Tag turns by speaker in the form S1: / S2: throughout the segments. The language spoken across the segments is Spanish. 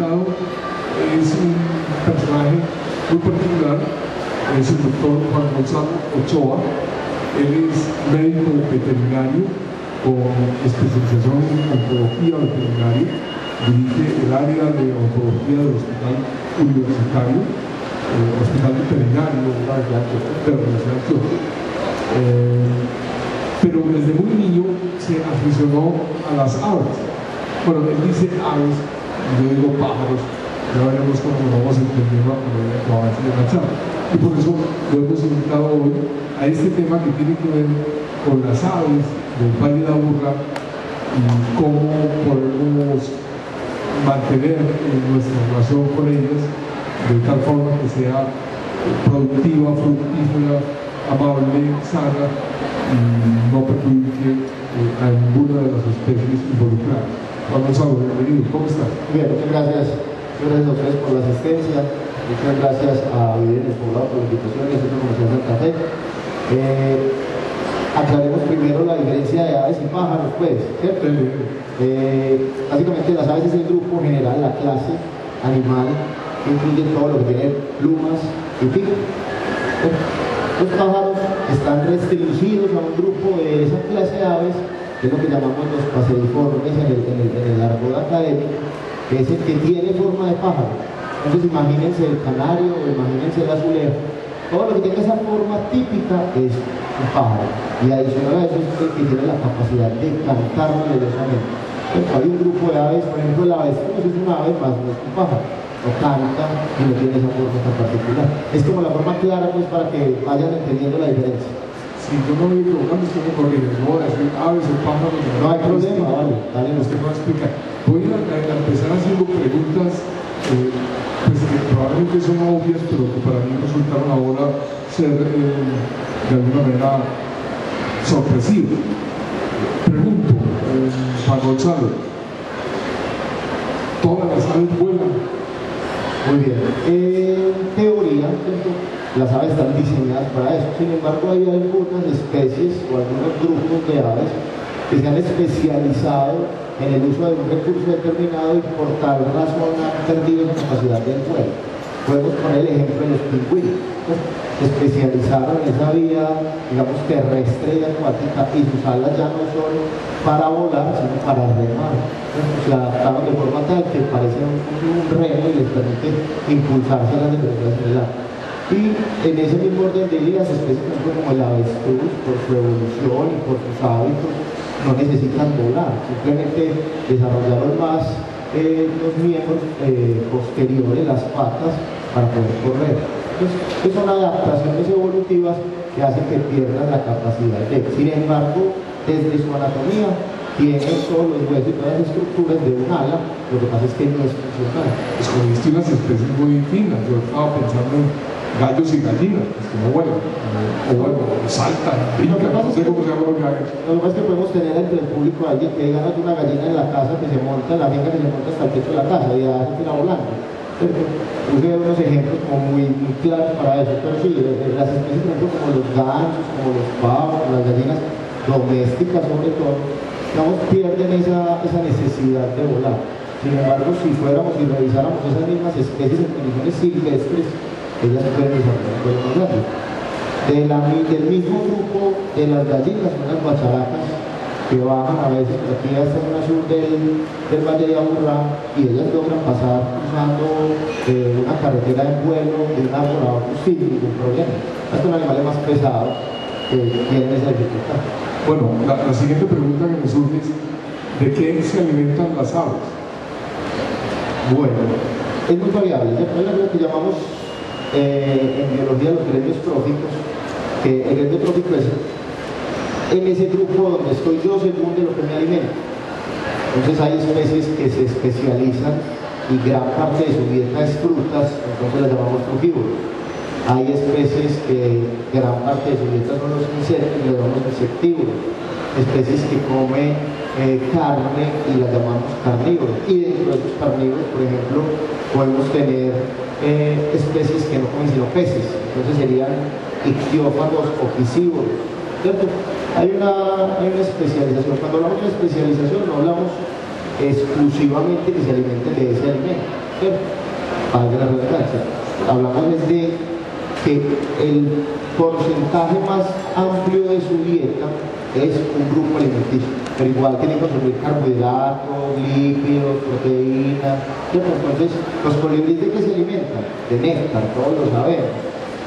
S1: invitado es un personaje muy particular, es el doctor Juan Gonzalo Ochoa. Él es médico veterinario con especialización en oncología veterinaria, dirige el área de oncología del Hospital Universitario, Hospital Veterinario de la Universidad de Antioquia. Pero desde muy niño se aficionó a las aves. Bueno, él dice aves, yo digo pájaros, ya veremos cómo nos vamos entendiendo a medida que avance la charla. Y por eso lo hemos invitado hoy a este tema que tiene que ver con las aves del Valle de Aburrá y cómo podemos mantener nuestra relación con ellas de tal forma que sea productiva, fructífera, amable, sana y no perjudique a ninguna de las especies involucradas. Juan Gonzalo, bienvenido, ¿cómo estás?
S2: Bien, muchas gracias. Muchas gracias a ustedes por la asistencia. Muchas gracias a Vivir en el Poblado por la invitación y al Centro Comercial Santa Fe. Aclaremos primero la diferencia de aves y pájaros, pues, ¿cierto? Básicamente las aves es el grupo general, la clase animal, que incluye todo lo que tiene plumas y pico. Los pájaros están restringidos a un grupo de esa clase de aves, que es lo que llamamos los paseriformes en el argot académico, que es el que tiene forma de pájaro. Entonces imagínense el canario, imagínense el azulejo, todo lo que tenga esa forma típica es un pájaro, y adicional a eso es el que tiene la capacidad de cantar melodiosamente. Hay un grupo de aves, por ejemplo el avestruz es una ave más, no es un pájaro, no canta y no tiene esa forma tan particular. Es como la forma clara, pues, para que vayan entendiendo la diferencia.
S1: Si yo no me equivocando, usted me corrige, no voy a decir aves o pájaros.
S2: No hay problema, dale,
S1: usted me va a explicar. Voy a empezar haciendo preguntas pues que probablemente son obvias, pero que para mí resultaron ahora ser de alguna manera sorpresivas. Pregunto, Juan Gonzalo, ¿todas las aves vuelan?
S2: Muy bien. En teoría, las aves están diseñadas para eso. Sin embargo, hay algunas especies o algunos grupos de aves que se han especializado en el uso de un recurso determinado y por tal razón han perdido la capacidad del vuelo. Podemos poner el ejemplo de los pingüinos. Se especializaron en esa vía, digamos, terrestre y acuática, y sus alas ya no son para volar, sino para remar. Se adaptaron de forma tal que parecen un remo y les permite impulsarse a las temperaturas del agua. Y en ese mismo orden de ideas, especies como el avestruz, por su evolución y por sus hábitos, no necesitan volar, simplemente desarrollaron más los miembros posteriores, las patas, para poder correr. Entonces, son adaptaciones evolutivas que hacen que pierdan la capacidad de. Sin embargo, desde su anatomía, tienen todos los huesos y todas las estructuras de un ala, lo que pasa es que no es funcional.
S1: Pues como viste unas especies muy finas, yo estaba pensando en gallos y gallinas, pues que no vuelan, o bueno, saltan, brincan, no sé cómo se llama lo que hagan.
S2: Lo que pasa es que podemos tener entre el público a alguien que diga, hay una gallina en la casa que se monta, la finca que se monta hasta el techo de la casa y hace que la volando. Puse unos ejemplos como muy claros para eso, pero sí, las especies, por ejemplo, como los gansos, como los pavos, las gallinas domésticas sobre todo, digamos, pierden esa necesidad de volar. Sin embargo, si fuéramos y revisáramos esas mismas especies en condiciones silvestres, ellas pueden desarrollar un vuelo más grande. Del mismo grupo de las gallinas son las guacharacas, que bajan a veces por aquí hasta el sur del Valle de Aburrá, y ellas logran pasar cruzando una carretera en vuelo de un árbol a otro sin ningún problema. Estos son animales más pesados que tienen esa dificultad.
S1: Bueno, la siguiente pregunta que me surge es, ¿de qué se alimentan las aves?
S2: Bueno, es muy variable. Es lo que llamamos en biología los gremios tróficos, que el gremio trófico es en ese grupo donde estoy yo según de lo que me alimenta. Entonces hay especies que se especializan y gran parte de su dieta es frutas, entonces las llamamos frugívoros. Hay especies que gran parte de su dieta son los insectos y las llamamos insectívoros. Especies que comen carne y las llamamos carnívoros. Y dentro de esos carnívoros, por ejemplo, podemos tener especies que no comen sino peces, entonces serían ictiófagos o piscívoros, ¿cierto? Hay una especialización. Cuando hablamos de especialización no hablamos exclusivamente que se alimenten de ese alimento, ¿cierto? Valga la redundancia. Hablamos desde que el porcentaje más amplio de su dieta es un grupo alimenticio, pero igual tienen que consumir carbohidratos, lípidos, proteínas, ¿cierto? Entonces, los colibríes de qué se alimentan? De néctar, todos lo sabemos,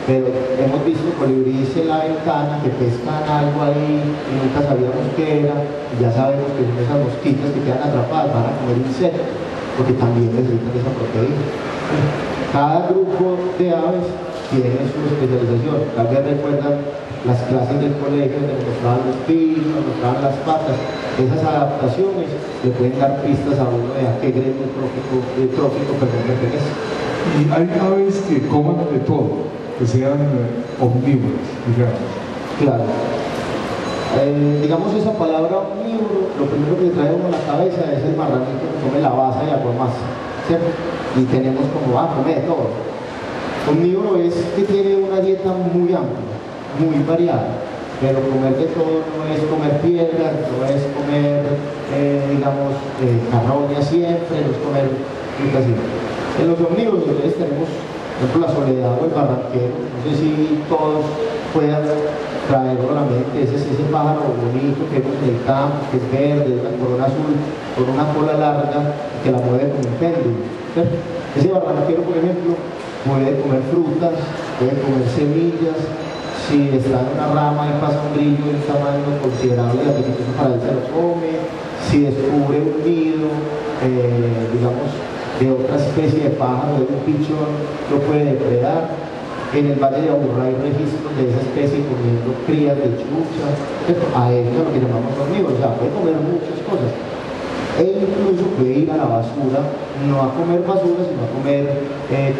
S2: pero hemos visto colibríes en la ventana que pescan algo ahí y nunca sabíamos qué era, y ya sabemos que son esas mosquitas que quedan atrapadas, van a comer insectos, porque también necesitan esa proteína. Cada grupo de aves tiene su especialización. Tal vez recuerdan las clases del colegio donde nos mostraban los pisos, nos mostraban las patas. Esas adaptaciones le pueden dar pistas a uno de a qué gremio trófico pertenece.
S1: Y hay aves que coman de todo, que sean omnívoras, digamos.
S2: Claro. Digamos esa palabra omnívoro, lo primero que trae uno a la cabeza es el marranito que come la baza y aguamasa, ¿cierto? Y tenemos como, come de todo. Omnívoro es que tiene una dieta muy amplia, muy variada, pero comer de todo no es comer piedras, no es comer, digamos, carroña siempre, no es comer frutas siempre. En los omnívoros entonces tenemos, por ejemplo, la soledad o el barranquero, no sé si todos puedan traerlo a la mente, ese pájaro bonito que vemos en el campo, que es verde, una corona azul, con una cola larga, que la mueve como un péndulo, ¿cierto? Ese barranquero, por ejemplo, puede comer frutas, puede comer semillas, si está en una rama y pasa un grillo de un tamaño considerable y apetitoso para él se lo come, si descubre un nido, digamos, de otra especie de pájaro, de un pichón, lo puede depredar. En el Valle de Aburrá hay registros de esa especie comiendo crías de chucha, a eso es lo que llamamos omnívoros, o sea, puede comer muchas cosas. E incluso puede ir a la basura, no a comer basura, sino a comer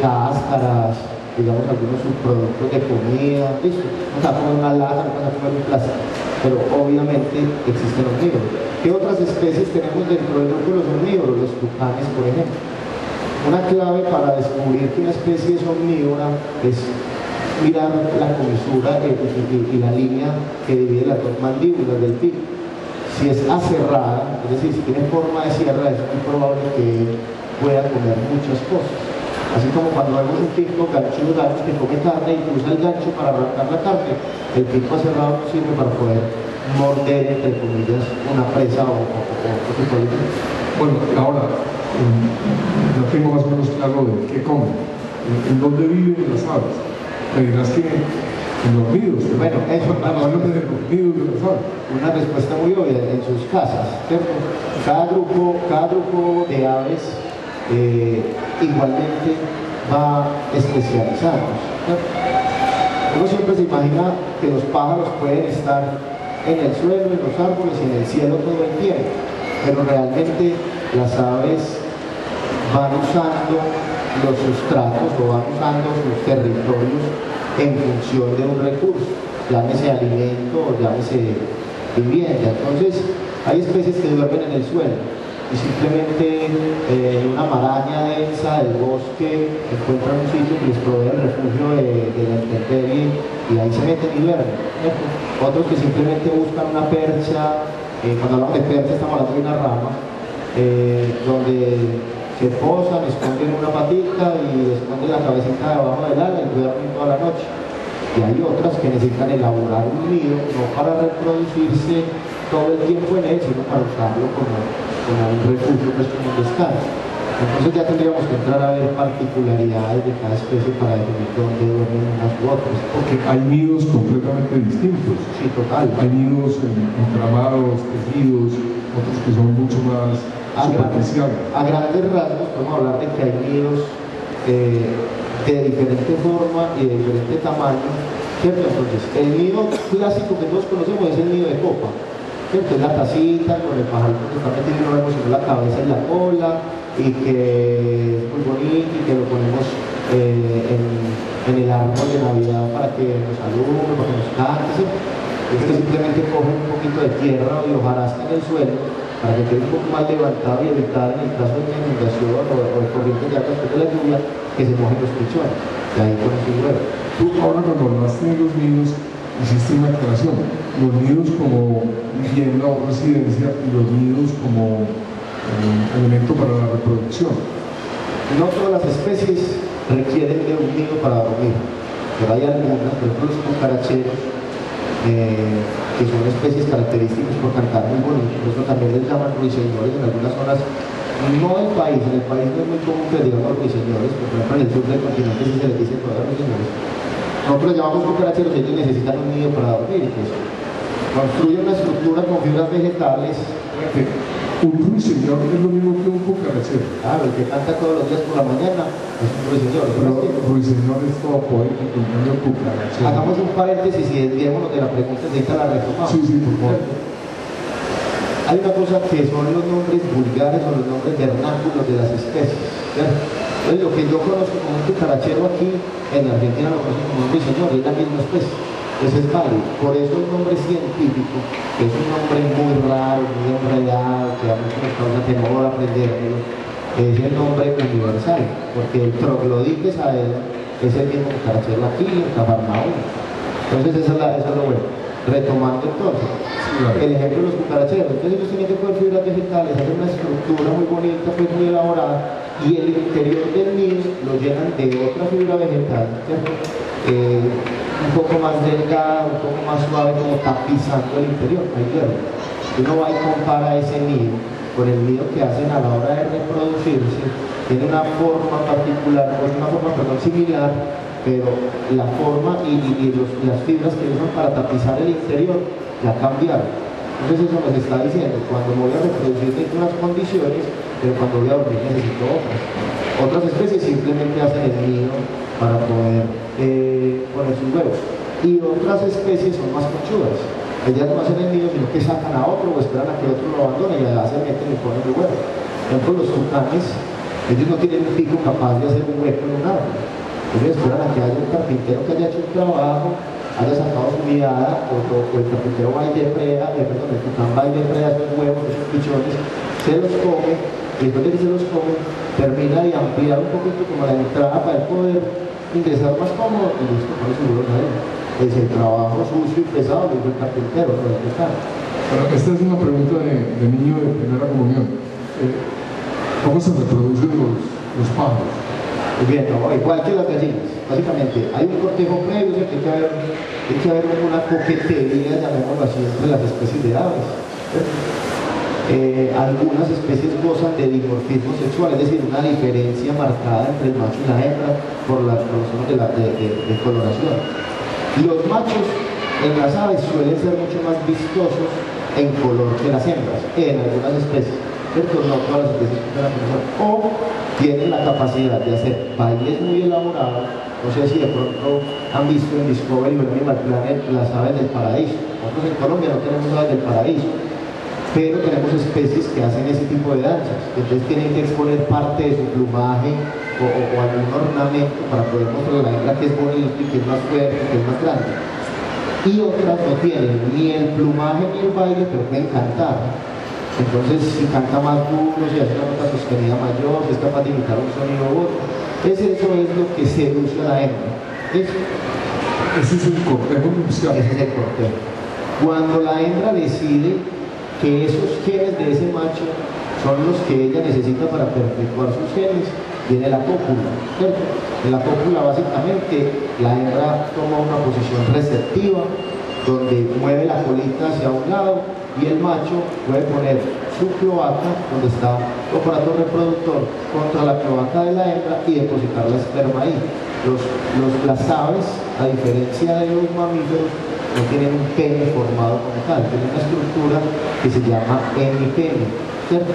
S2: cáscaras, digamos algunos subproductos de comida, listo. No se va a comer una lata, no se va a comer un plástico, pero obviamente existen omnívoros. ¿Qué otras especies tenemos dentro del grupo de los omnívoros? Los tucanes, por ejemplo. Una clave para descubrir que una especie es omnívora es mirar la comisura y la línea que divide las dos mandíbulas del pico. Si es aserrada, es decir, si tiene forma de sierra, es muy probable que pueda comer muchas cosas. Así como cuando vemos un pico ganchudo que come carne y usa el gancho para arrancar la carne, el pico aserrado no sirve para poder morder, entre comillas, una presa o otro tipo de...
S1: Bueno, ahora, ya tengo más o menos claro de qué comen, en dónde viven las aves. Me dirás que en los nidos,
S2: bueno, eso
S1: de los nidos de las aves.
S2: Una respuesta muy obvia, en sus casas, ¿cierto? Cada grupo de aves igualmente va especializándose, ¿cierto? Uno siempre se imagina que los pájaros pueden estar en el suelo, en los árboles y en el cielo todo el tiempo, pero realmente las aves van usando los sustratos o van usando sus territorios en función de un recurso, llámese alimento o llámese vivienda. Entonces, hay especies que duermen en el suelo y simplemente en una maraña densa del bosque encuentran un sitio que les provee el refugio de la intemperie y ahí se meten y duermen. Otros que simplemente buscan una percha, cuando hablamos de percha estamos hablando de una rama, donde se posan, esconden una patita y esconden la cabecita debajo del ala y duermen toda la noche. Y hay otras que necesitan elaborar un nido, no para reproducirse todo el tiempo en él, sino para usarlo como un refugio, pues como un descanso. Entonces ya tendríamos que entrar a ver particularidades de cada especie para definir dónde duermen unas u otras.
S1: Porque hay nidos completamente distintos.
S2: Sí, total.
S1: Hay nidos entramados, tejidos, otros que son mucho más superficiales.
S2: A grandes rasgos podemos hablar de que hay nidos de diferente forma y de diferente tamaño, ¿cierto? Entonces, el nido clásico que todos conocemos es el nido de copa, ¿cierto? Es la tacita con el pajarito que está metido, no vemos sino la cabeza y la cola, y que es muy bonito y que lo ponemos en el árbol de Navidad para que nos alumbre, para que nos cante, ¿sí? Este simplemente coge un poquito de tierra y hojarasca en el suelo para que quede un poco más levantado y evitar en el caso de una inundación o de corrientes de agua después de la lluvia que se mojen los pichones. Y ahí con su huevo.
S1: Tú ahora cuando hablaste de los nidos hiciste una aclaración. Los nidos como vivienda o residencia y los nidos como elemento para la reproducción.
S2: No todas las especies requieren de un nido para dormir, pero hay algunas, por ejemplo los cucaracheros, que son especies características por cantar muy bonito, por eso también les llaman ruiseñores en algunas zonas, no del país, en el país no es muy común que digamos ruiseñores, por ejemplo en el sur del continente sí se les dice todavía ruiseñores. Nosotros les llamamos cucaracheros, ellos necesitan un nido para dormir, pues construyen una estructura con fibras vegetales.
S1: Un ruiseñor es lo mismo que un cucarachero.
S2: Claro, el que canta todos los días por la mañana es un ruiseñor.
S1: Pero ruiseñor es todo poético, en cambio cucarachero.
S2: Hagamos un paréntesis y desviémonos de la pregunta, ahorita la retomamos.
S1: Sí, sí, por favor.
S2: Hay una cosa que son los nombres vulgares o los nombres vernáculos de las especies, ¿cierto? Entonces, lo que yo conozco como un cucarachero aquí, en Argentina lo conozco como un ruiseñor, y es la misma especie. Ese es válido. Por eso el nombre científico, que es un nombre muy raro, muy enredado, que a muchos nos causa temor aprendérmelo, es el nombre universal, porque el troglodite saeda es el mismo cucarachero aquí en Cafarnaúm. Entonces eso es lo bueno. Retomando entonces, el ejemplo de los cucaracheros, entonces ellos tienen que coger fibras vegetales, hacen una estructura muy bonita, pues muy elaborada, y el interior del nido lo llenan de otra fibra vegetal, ¿cierto? Un poco más delgada, un poco más suave, como tapizando el interior, ahí duerme. Uno va y compara ese nido con el nido que hacen a la hora de reproducirse, tiene una forma particular, pues una forma, perdón, similar, pero la forma y las fibras que usan para tapizar el interior ya cambiaron. Entonces eso nos está diciendo, cuando me voy a reproducir necesito unas condiciones, pero cuando voy a dormir necesito otras. Otras especies simplemente hacen el nido para poder poner sus huevos. Y otras especies son más conchudas. Ellas no hacen el nido, sino que sacan a otro o esperan a que otro lo abandone y allá se meten y ponen el huevo. Por ejemplo, los tucanes, ellos no tienen un pico capaz de hacer un hueco en un árbol. Ellos esperan a que haya un carpintero que haya hecho un trabajo, haya sacado su mirada, o el carpintero va y depreda, el tucán va y depreda esos huevos, esos pichones, se los come, y después de que se los come, termina de ampliar un poquito como la entrada para poder ingresar más cómodo y listo, pone su huevo ahí. Es el trabajo sucio y pesado del carpintero, no del que está.
S1: Bueno, esta es una pregunta de niño de primera comunión. ¿Cómo se reproducen los pájaros?
S2: Muy bien, no, igual que las gallinas. Básicamente, hay un cortejo previo, o sea, que hay que haber una coquetería, llamémoslo así, entre las especies de aves. Algunas especies gozan de dimorfismo sexual, es decir, una diferencia marcada entre el macho y la hembra por los zonas de coloración. Los machos en las aves suelen ser mucho más vistosos en color que las hembras, en algunas especies, ¿cierto? No todas las especies tienen la condición. O tienen la capacidad de hacer bailes muy elaborados. No sé si de pronto han visto en Discovery o en Animal Planet las aves del paraíso. Nosotros en Colombia no tenemos aves del paraíso, pero tenemos especies que hacen ese tipo de danzas. Entonces tienen que exponer parte de su plumaje o algún ornamento para poder mostrar a la hembra que es bonito y que es más fuerte, que es más grande. Y otras no tienen ni el plumaje ni el baile, pero pueden cantar. Entonces, si canta más duro, si hace una nota sostenida mayor, si es capaz de imitar un sonido u otro. Eso es lo que seduce a la hembra. Ese
S1: es el cortejo nupcial.
S2: Ese es el cortejo. Cuando la hembra decide que esos genes de ese macho son los que ella necesita para perpetuar sus genes, viene la cópula, ¿cierto? En la cópula básicamente la hembra toma una posición receptiva donde mueve la colita hacia un lado y el macho puede poner su cloaca, donde está el aparato reproductor, contra la cloaca de la hembra y depositar la esperma ahí. Las aves, a diferencia de los mamíferos, no tienen un pene formado como tal, tienen una estructura que se llama hemipene, ¿cierto?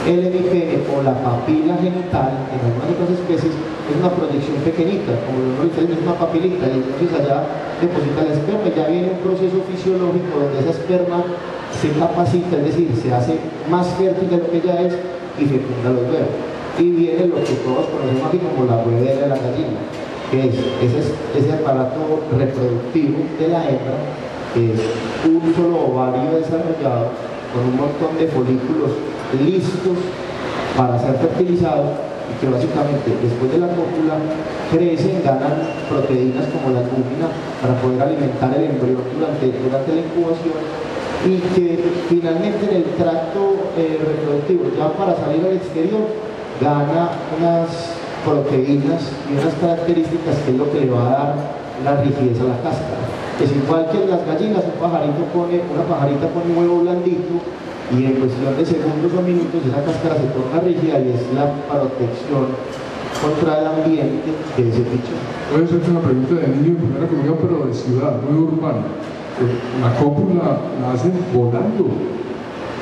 S2: El hemipene o la papila genital en algunas otras especies es una proyección pequeñita, como lo dice, es una papilita, y entonces allá deposita la esperma y ya viene un proceso fisiológico donde esa esperma se capacita, es decir, se hace más fértil de lo que ya es y fecunda los huevos. Y viene lo que todos conocemos aquí como la huevera de la gallina, que es ese aparato reproductivo de la hembra, que es un solo ovario desarrollado con un montón de folículos listos para ser fertilizados y que básicamente después de la cópula crecen, ganan proteínas como la albúmina para poder alimentar el embrión durante la incubación y que finalmente en el tracto reproductivo, ya para salir al exterior, gana unas proteínas y unas características que es lo que le va a dar la rigidez a la cáscara. Es igual que en las gallinas, una pajarita pone un huevo blandito y en cuestión de segundos o minutos esa cáscara se torna rígida y es la protección contra el ambiente de ese pichón.
S1: Puede ser una pregunta de niño en primera comunión, pero de ciudad, muy urbana. La cópula la hacen volando.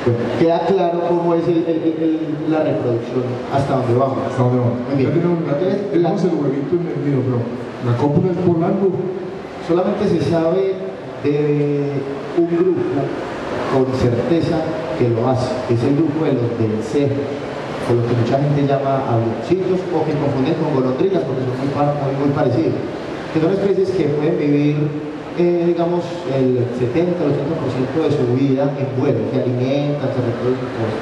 S2: Bueno, queda claro cómo es la reproducción hasta donde vamos.
S1: Hasta donde vamos.
S2: Muy bien.
S1: Tenemos el huevito en el nido, pero la cópula es volando.
S2: Solamente se sabe de un grupo con certeza que lo hace, que es el grupo de los vencejos, o lo que mucha gente llama avioncitos o que confunden con golondrinas porque son muy parecidos, que son especies que pueden vivir digamos el 70 o el 80% de su vida en vuelo, que alimentan, se reproducen cosas.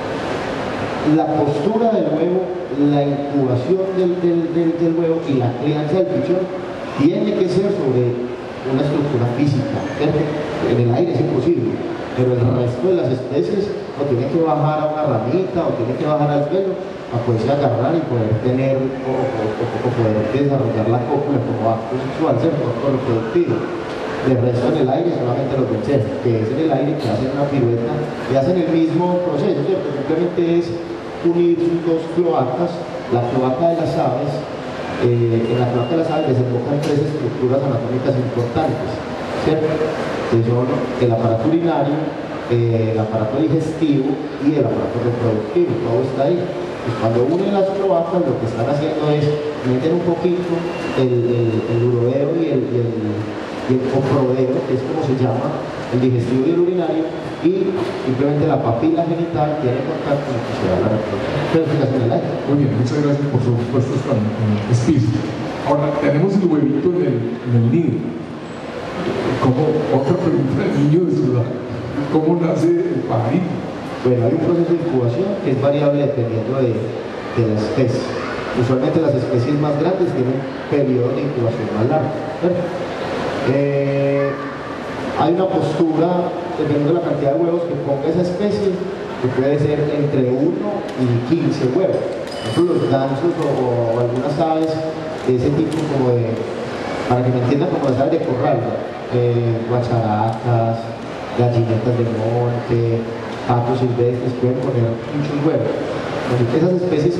S2: La postura del huevo, la incubación del huevo y la crianza del pichón tiene que ser sobre una estructura física, ¿cierto? En el aire es imposible, pero el resto de las especies o tiene que bajar a una ramita o tiene que bajar al suelo a poderse agarrar y poder tener o poder desarrollar la cópula como acto sexual, ¿cierto? O reproductivo. El resto en el aire solamente los vencejos, que es en el aire que hacen una pirueta y hacen el mismo proceso, ¿cierto? Simplemente es unir sus dos cloacas, la cloaca de las aves. En la cloaca de las aves desembocan tres estructuras anatómicas importantes, ¿cierto? Que son el aparato urinario, el aparato digestivo y el aparato reproductivo, todo está ahí. Pues cuando unen las cloacas lo que están haciendo es meten un poquito el urodeo y el coprodeo, que es como se llama, el digestivo y el urinario, y simplemente la papila genital tiene contacto con lo que se da la reproducción del aire.
S1: Muy bien, muchas gracias por sus respuestas tan explícitas. Ahora, tenemos el huevito en el nido. Como otra pregunta del niño de ciudad, ¿cómo nace el pajarito?
S2: Bueno, hay un proceso de incubación que es variable dependiendo de la especie. Usualmente las especies más grandes tienen periodos de incubación más largos. Hay una postura, dependiendo de la cantidad de huevos que ponga esa especie, que puede ser entre 1 y 15 huevos. Los gansos o algunas aves de ese tipo, como de, para que me entiendan, como las aves de corral, guacharacas, gallinetas de monte, patos silvestres, pueden poner muchos huevos. Entonces, esas especies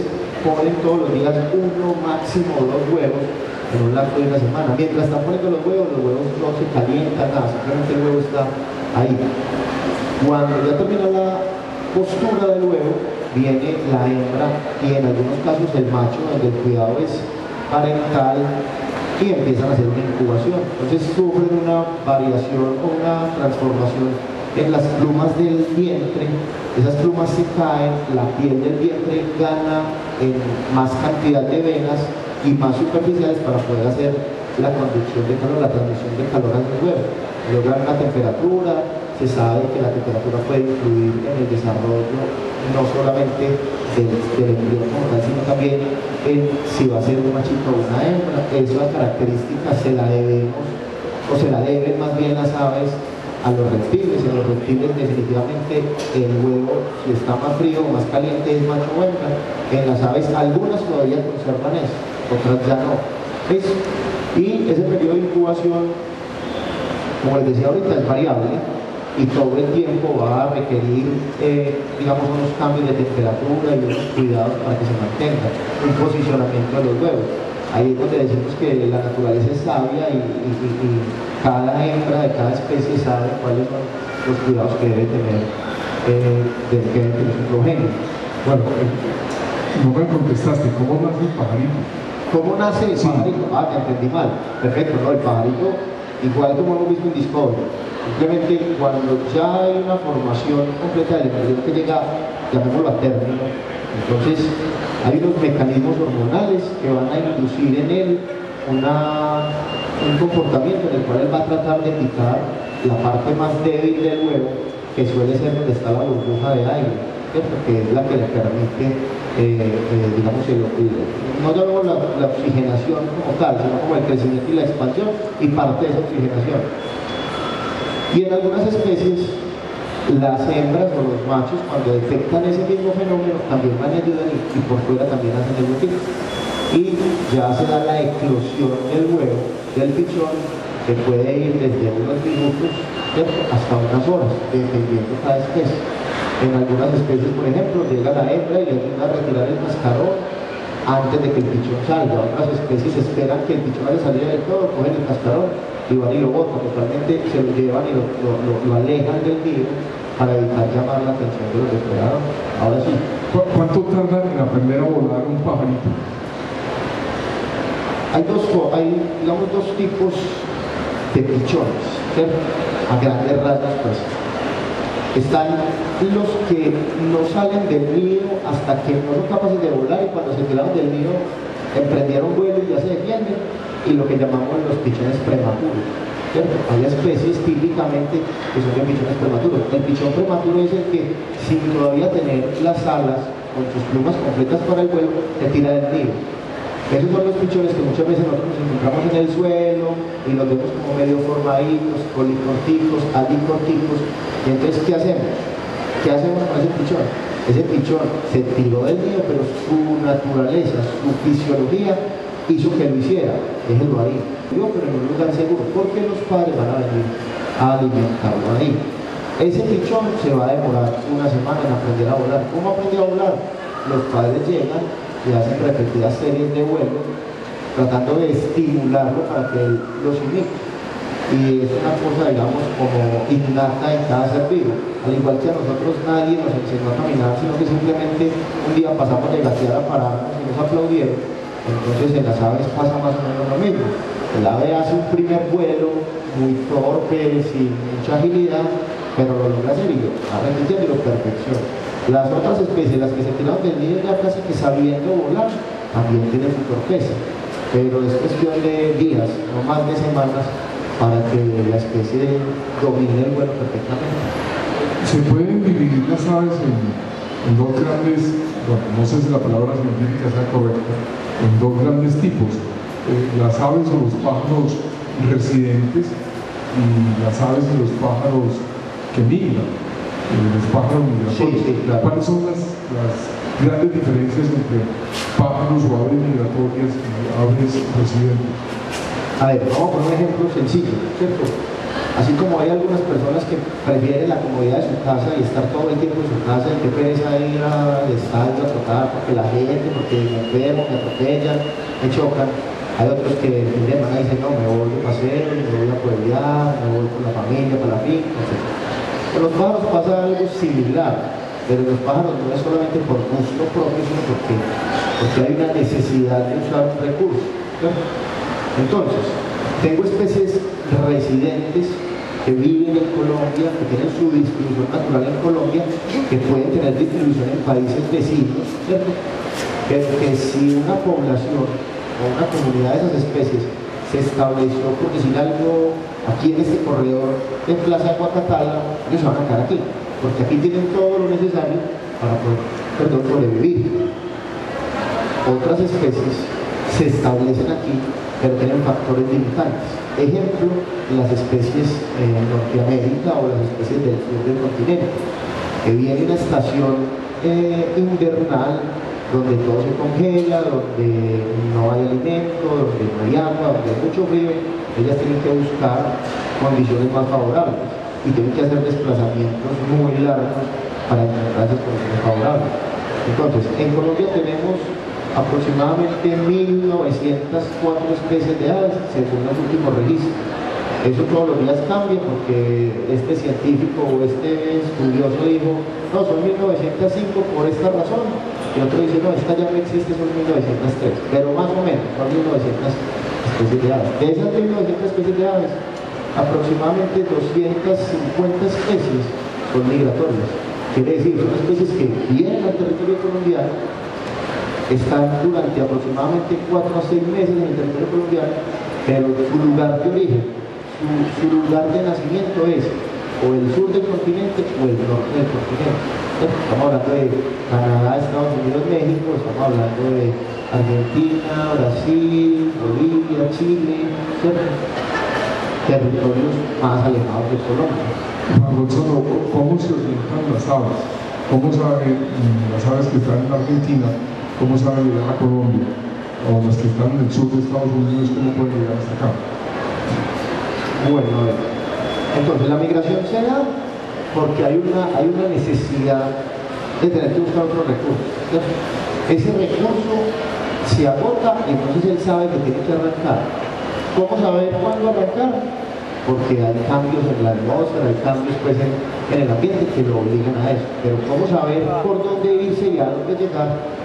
S2: ponen todos los días 1, máximo 2 huevos en un lapso de una semana. Mientras están poniendo los huevos no se calientan nada, simplemente el huevo está ahí. Cuando ya termina la postura del huevo, viene la hembra y en algunos casos el macho, donde el cuidado es parental y empiezan a hacer una incubación. Entonces sufren una variación o una transformación en las plumas del vientre. Esas plumas se caen, la piel del vientre gana en más cantidad de venas y más superficiales para poder hacer la conducción de calor, la transmisión de calor al huevo. Logran una temperatura, se sabe que la temperatura puede influir en el desarrollo no solamente del embrión como tal, sino también en si va a ser un machito o una hembra. Esas características se la debemos, o se la deben más bien las aves a los reptiles. En los reptiles definitivamente el huevo, si está más frío o más caliente, es macho o hembra. En las aves algunas todavía conservan eso, otras ya no. Y ese periodo de incubación, como les decía ahorita, es variable y todo el tiempo va a requerir, digamos, unos cambios de temperatura y unos cuidados para que se mantenga un posicionamiento de los huevos. Ahí es donde decimos que la naturaleza es sabia y cada hembra de cada especie sabe cuáles son los cuidados que debe tener su progenie.
S1: Bueno, no me contestaste, ¿cómo nace el pajarito?
S2: ¿Cómo nace el pajarito? Ah, te entendí mal. Perfecto, no, el pajarito, igual como hemos visto en Discovery, simplemente cuando ya hay una formación completa del embrión que llega, llamémoslo a término, entonces hay unos mecanismos hormonales que van a inducir en él un comportamiento en el cual él va a tratar de picar la parte más débil del huevo, que suele ser donde está la burbuja de aire, ¿cierto? Que es la que le permite, digamos, no llamamos la oxigenación como tal, sino como el crecimiento y la expansión y parte de esa oxigenación. Y en algunas especies Las hembras o los machos, cuando detectan ese mismo fenómeno, también van y ayudan y por fuera también hacen el mismo. Y ya se da la eclosión del huevo, del pichón, que puede ir desde unos minutos, ¿cierto?, hasta unas horas, dependiendo de cada especie. En algunas especies, por ejemplo, llega la hembra y le ayuda a retirar el cascarón antes de que el pichón salga. Otras especies esperan que el pichón haya salido del todo, cogen el cascarón y van y lo botan. Totalmente se lo llevan y lo alejan del nido para evitar llamar la atención de los depredadores. Ahora sí.
S1: ¿Cuánto tarda en aprender a volar un pajarito?
S2: Hay, digamos, dos tipos de pichones, ¿cierto? A grandes rasgos, pues. Están los que no salen del nido hasta que no son capaces de volar y cuando se tiraron del nido emprendieron vuelo y ya se defienden, y lo que llamamos los pichones prematuros, ¿cierto? Hay especies típicamente que son de pichones prematuros. El pichón prematuro es el que, sin todavía tener las alas con sus plumas completas para el vuelo, se tira del nido. Esos son los pichones que muchas veces nosotros nos encontramos en el suelo y los vemos como medio formaditos, colicorticos, alicorticos. Y entonces, ¿qué hacemos? ¿Qué hacemos con ese pichón? Ese pichón se tiró del nido, pero su naturaleza, su fisiología hizo que lo hiciera. Déjenlo ahí. Yo, pero en un lugar seguro, porque los padres van a venir a alimentarlo ahí. Ese pichón se va a demorar una semana en aprender a volar. ¿Cómo aprendió a volar? Los padres llegan y hacen repetidas series de vuelos tratando de estimularlo para que él los imite. Y es una cosa, digamos, como innata en cada ser vivo. Al igual que a nosotros nadie nos enseñó a caminar, sino que simplemente un día pasamos de gatear a pararnos y nos aplaudieron. Entonces en las aves pasa más o menos lo mismo. El ave hace un primer vuelo muy torpe, sin mucha agilidad, pero lo logra hacer y lo va repitiendo y lo perfecciona. Las otras especies, las que se tiraron del nido ya casi que sabiendo volar, también tienen su torpeza, pero es cuestión de días, no más de semanas, para que la especie domine el vuelo perfectamente.
S1: ¿Se pueden dividir las aves en dos grandes, bueno, no sé si la palabra científica sea correcta, en dos grandes tipos? Las aves o los pájaros residentes y las aves y los pájaros que migran. Los pájaros migratorios.
S2: Sí, claro.
S1: ¿Cuáles son las grandes diferencias entre pájaros o aves migratorias y aves residentes?
S2: A ver, vamos a poner un ejemplo sencillo, ¿cierto? Así como hay algunas personas que prefieren la comodidad de su casa y estar todo el tiempo en su casa, y que pereza ir al estadio a trotar porque la gente, porque me enfermo, me atropellan, me chocan. Hay otros que el fin de semana dicen, no, me voy de paseo, me voy a pueblear, me voy con la familia, para la finca, etc. Con los pájaros pasa algo similar, pero los pájaros no es solamente por gusto propio, sino porque hay una necesidad de usar un recurso, ¿cierto? Entonces, tengo especies residentes que viven en Colombia, que tienen su distribución natural en Colombia, que pueden tener distribución en países vecinos, ¿cierto? Pero que si una población o una comunidad de esas especies se estableció, por decir algo, aquí en este corredor de Plaza Guacatala, ellos se van a quedar aquí, porque aquí tienen todo lo necesario para poder sobrevivir. Otras especies se establecen aquí, pero tienen factores limitantes. Ejemplo, las especies en Norteamérica o las especies del sur del continente, que viene una estación invernal donde todo se congela, donde no hay alimento, donde no hay agua, donde hay mucho frío. Ellas tienen que buscar condiciones más favorables y tienen que hacer desplazamientos muy largos para encontrar esas condiciones favorables. Entonces, en Colombia tenemos aproximadamente 1.904 especies de aves según los últimos registros. Eso todos los días cambia porque este científico o este estudioso dijo, no, son 1.905 por esta razón, y otro dice, no, esta ya no existe, son 1.903, pero más o menos son 1.900 especies de aves. De esas 1.900 especies de aves, aproximadamente 250 especies son migratorias. Quiere decir, son especies que vienen al territorio colombiano, están durante aproximadamente 4 a 6 meses en el territorio colombiano, pero su lugar de origen, su lugar de nacimiento es o el sur del continente o el norte del continente. Estamos hablando de Canadá, Estados Unidos, México, estamos hablando de Argentina, Brasil, Bolivia, Chile, ¿cierto? Territorios más alejados de Colombia.
S1: Juan Gonzalo, ¿cómo se orientan las aves? ¿Cómo saben las aves que están en Argentina, cómo saben llegar a Colombia? O las que están en el sur de Estados Unidos, ¿cómo pueden llegar hasta acá?
S2: Bueno, a ver. Entonces la migración se da porque hay una necesidad de tener que buscar otros recursos. Entonces, ese recurso se agota y entonces él sabe que tiene que arrancar. ¿Cómo saber cuándo arrancar? Porque hay cambios en la atmósfera, hay cambios pues, en el ambiente que lo obligan a eso. Pero ¿cómo saber por dónde irse y a dónde llegar?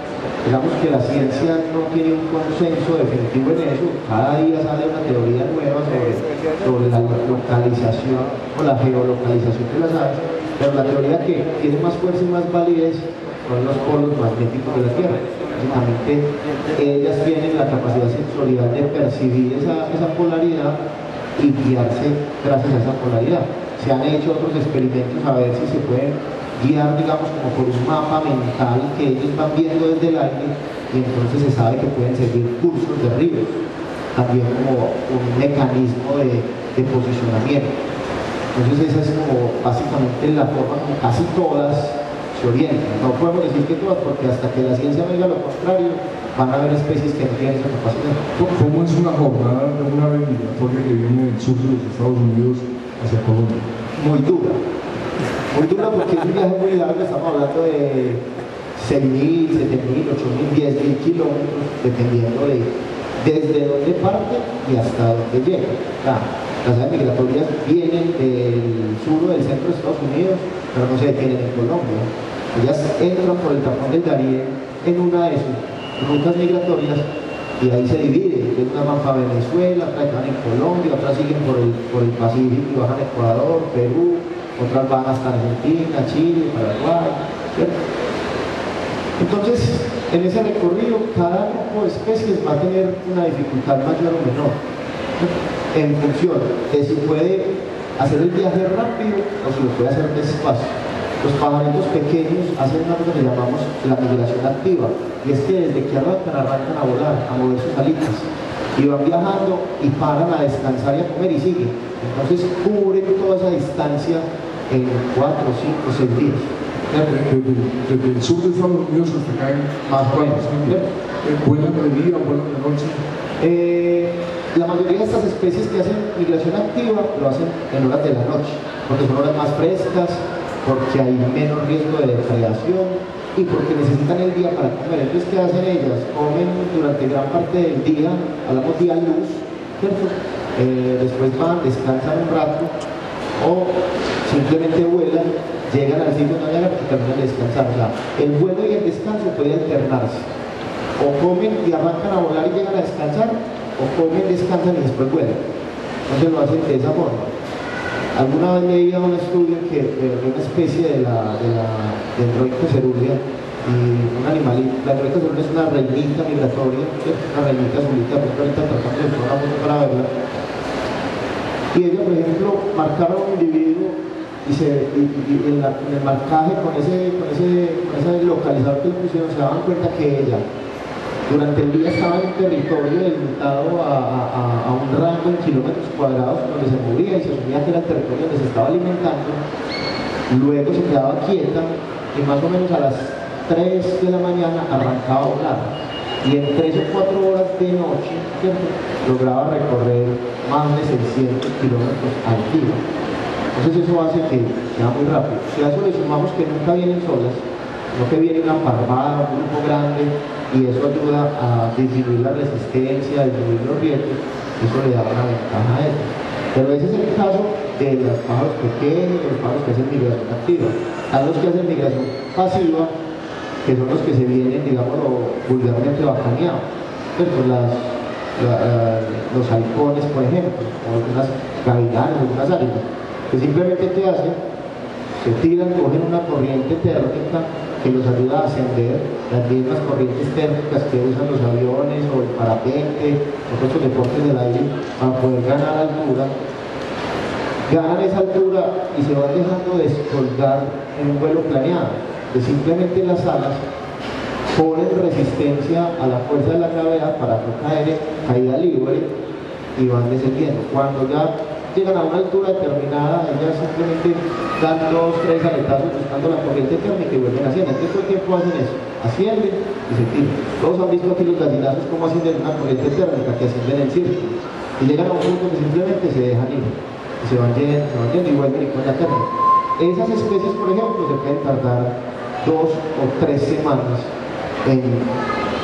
S2: Digamos que la ciencia no tiene un consenso definitivo en eso. Cada día sale una teoría nueva sobre la localización o la geolocalización de las aves, pero la teoría que tiene más fuerza y más validez son los polos magnéticos de la Tierra. Básicamente, ellas tienen la capacidad sensorial de percibir esa polaridad y guiarse gracias a esa polaridad. Se han hecho otros experimentos a ver si se pueden guiar, digamos, como por un mapa mental que ellos van viendo desde el aire y entonces se sabe que pueden seguir cursos de ríos, también como un mecanismo de posicionamiento. Entonces esa es como básicamente la forma como casi todas se orientan. No podemos decir que todas porque hasta que la ciencia me diga lo contrario, van a haber especies que no tienen esa capacidad.
S1: ¿Cómo es una jornada de una ave migratoria que viene del sur de los Estados Unidos hacia Colombia?
S2: Muy dura porque es un viaje muy largo, estamos hablando de 6.000, 7.000, 8.000, 10.000 kilómetros, dependiendo de desde dónde parte y hasta dónde llega. Las aves migratorias vienen del sur o del centro de Estados Unidos, pero no se detienen en Colombia. Ellas entran por el tapón del Darién en una de sus rutas migratorias y ahí se divide. Unas van para Venezuela, otras van en Colombia, otras siguen por el Pacífico y bajan a Ecuador, Perú, otras van hasta Argentina, Chile, Paraguay, ¿cierto? Entonces, en ese recorrido, cada grupo de especies va a tener una dificultad mayor o menor, en función de si puede hacer el viaje rápido o si lo puede hacer despacio. Los pajaritos pequeños hacen una cosa que llamamos la migración activa, y es que desde que arrancan a volar, a mover sus alitas, y van viajando y paran a descansar y a comer y siguen. Entonces cubren toda esa distancia en 4, 5, 6 días.
S1: Desde el sur de Estados Unidos hasta acá en
S2: Más o menos.
S1: ¿Vuelan de día o vuelan de noche?
S2: La mayoría de estas especies que hacen migración activa lo hacen en horas de la noche, porque son horas más frescas, porque hay menos riesgo de depredación y porque necesitan el día para comer. Entonces, ¿qué hacen ellas? Comen durante gran parte del día, hablamos día luz, ¿cierto? Después van, descansan un rato o simplemente vuelan, llegan al sitio donde llegan y terminan de descansar. O sea, el vuelo y el descanso pueden alternarse. O comen y arrancan a volar y llegan a descansar, o comen, descansan y después vuelan. Entonces lo hacen de esa forma. Alguna vez leía un estudio que una especie del droico cerúlea, y un animalito, la droico cerúlea es una reinita migratoria, una reinita azulita, pues ahorita tratamos de tomar una foto para verla. Y ellos, por ejemplo, marcaron un individuo y en el marcaje con ese localizador que le pusieron, se daban cuenta que ella durante el día estaba en un territorio delimitado a un rango en kilómetros cuadrados donde se movía y se asumía que era el territorio donde se estaba alimentando. Luego se quedaba quieta y más o menos a las 3 de la mañana arrancaba a volar. Y en 3 o 4 horas de noche, ¿cierto?, lograba recorrer más de 600 kilómetros al día. Entonces eso hace que sea muy rápido. Si a eso le sumamos que nunca vienen solas, sino que viene una parvada, un grupo grande, y eso ayuda a disminuir la resistencia, a disminuir los riesgos, eso le da una ventaja a ellos. Pero ese es el caso de los pájaros pequeños, de los pájaros que hacen migración activa. Hay los que hacen migración pasiva, que son los que se vienen, digamos, vulgarmente bacaneados. Los halcones, por ejemplo, o algunas gavilanes, algunas águilas, que simplemente ¿qué hacen? Se tiran, cogen una corriente térmica que los ayuda a ascender, las mismas corrientes térmicas que usan los aviones o el parapente, otros deportes del aire, para poder ganar altura. Ganan esa altura y se van dejando descolgar en un vuelo planeado, que simplemente las alas ponen resistencia a la fuerza de la gravedad para no caer en caída libre y van descendiendo. Cuando ya llegan a una altura determinada, ellas simplemente dan 2, 3 aletazos buscando la corriente térmica y vuelven haciendo. Entonces todo el tiempo hacen eso, ascienden y se tiran. Todos han visto aquí los gallinazos cómo ascienden una corriente térmica, que ascienden en círculo. Y llegan a un punto que simplemente se dejan ir. Y se van yendo y vuelven y con la térmica. Esas especies, por ejemplo, se pueden tardar 2 o 3 semanas en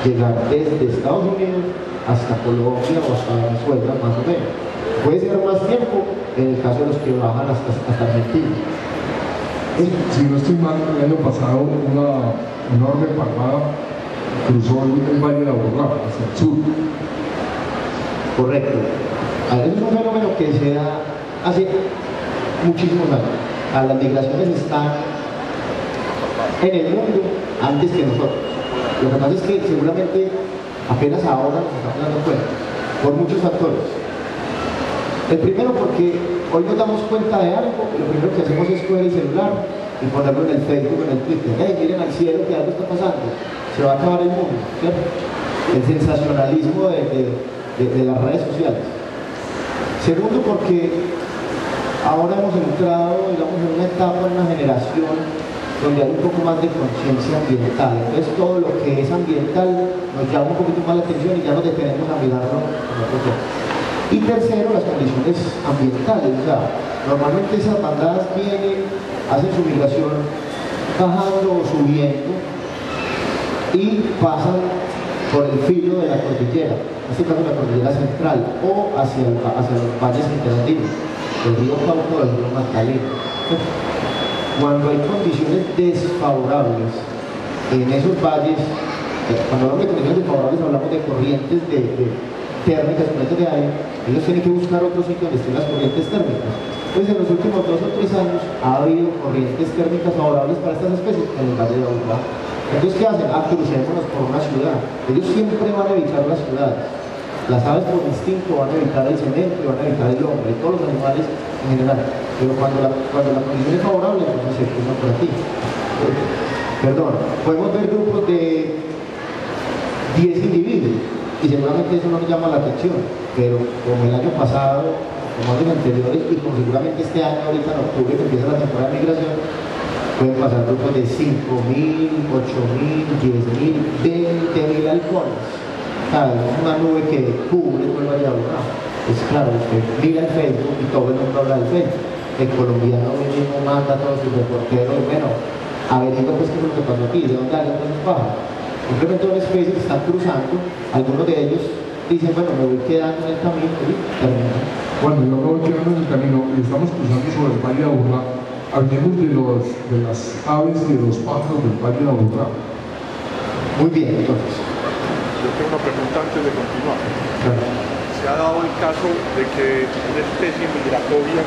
S2: llegar desde Estados Unidos hasta Colombia o hasta Venezuela, más o menos. Puede ser más tiempo en el caso de los que bajan hasta Argentina.
S1: Si no estoy mal, el año pasado una enorme parvada cruzó el Valle de Aburrá hacia el sur.
S2: Correcto. A ver, eso es un fenómeno que se da hace muchísimos años. Las migraciones están en el mundo antes que nosotros. Lo que pasa es que seguramente apenas ahora nos estamos dando cuenta, por muchos factores. El primero porque hoy nos damos cuenta de algo, y lo primero que hacemos es coger el celular y ponerlo en el Facebook, en el Twitter. Hey, miren al cielo que algo está pasando, se va a acabar el mundo, ¿cierto? El sensacionalismo de las redes sociales. Segundo porque ahora hemos entrado, digamos, en una etapa, en una generación donde hay un poco más de conciencia ambiental. Entonces todo lo que es ambiental nos llama un poquito más la atención y ya nos detenemos a mirarlo con otros ojos. Y tercero, las condiciones ambientales. O sea, normalmente esas bandadas vienen, hacen su migración bajando o subiendo y pasan por el filo de la cordillera, en este caso la cordillera central, o hacia los valles interandinos, el río Cauca o el río Magdalena. Cuando hay condiciones desfavorables en esos valles, cuando hablamos de condiciones desfavorables hablamos de corrientes térmicas, corrientes de aire, ellos tienen que buscar otro sitio donde estén las corrientes térmicas. Entonces en los últimos 2 o 3 años ha habido corrientes térmicas favorables para estas especies en el Valle de Aburrá. Entonces, ¿qué hacen? Crucémonos por una ciudad. Ellos siempre van a evitar las ciudades. Las aves por instinto van a evitar el cemento y van a evitar el hombre, todos los animales en general. Pero cuando la condición es favorable, entonces se cruzan por aquí. Perdón, podemos ver grupos de 10 individuos y seguramente eso no nos llama la atención, pero como el año pasado, como años anteriores y como seguramente este año, ahorita en octubre que empieza la temporada de migración, pueden pasar grupos de 5.000, 8.000, 10.000, 20.000 halcones. ¿Sabes? Es una nube que cubre todo el Valle de Aburrá. Es claro, usted mira el Facebook y todo el mundo habla del Facebook. El colombiano mismo manda a todos sus reporteros, bueno, averigua pues qué es lo que pasó aquí, de dónde hay otros pájaros. Simplemente una especie que están cruzando, algunos de ellos dicen, bueno, me voy quedando en el camino y terminan.
S1: Bueno, yo me voy quedando en el camino y estamos cruzando sobre el Valle de Aburrá. Hablemos de las aves y de los pájaros del Valle de Aburrá.
S2: Muy bien, entonces.
S3: Yo tengo una pregunta antes de continuar.
S2: Claro.
S3: Se ha dado el caso de que una especie migratoria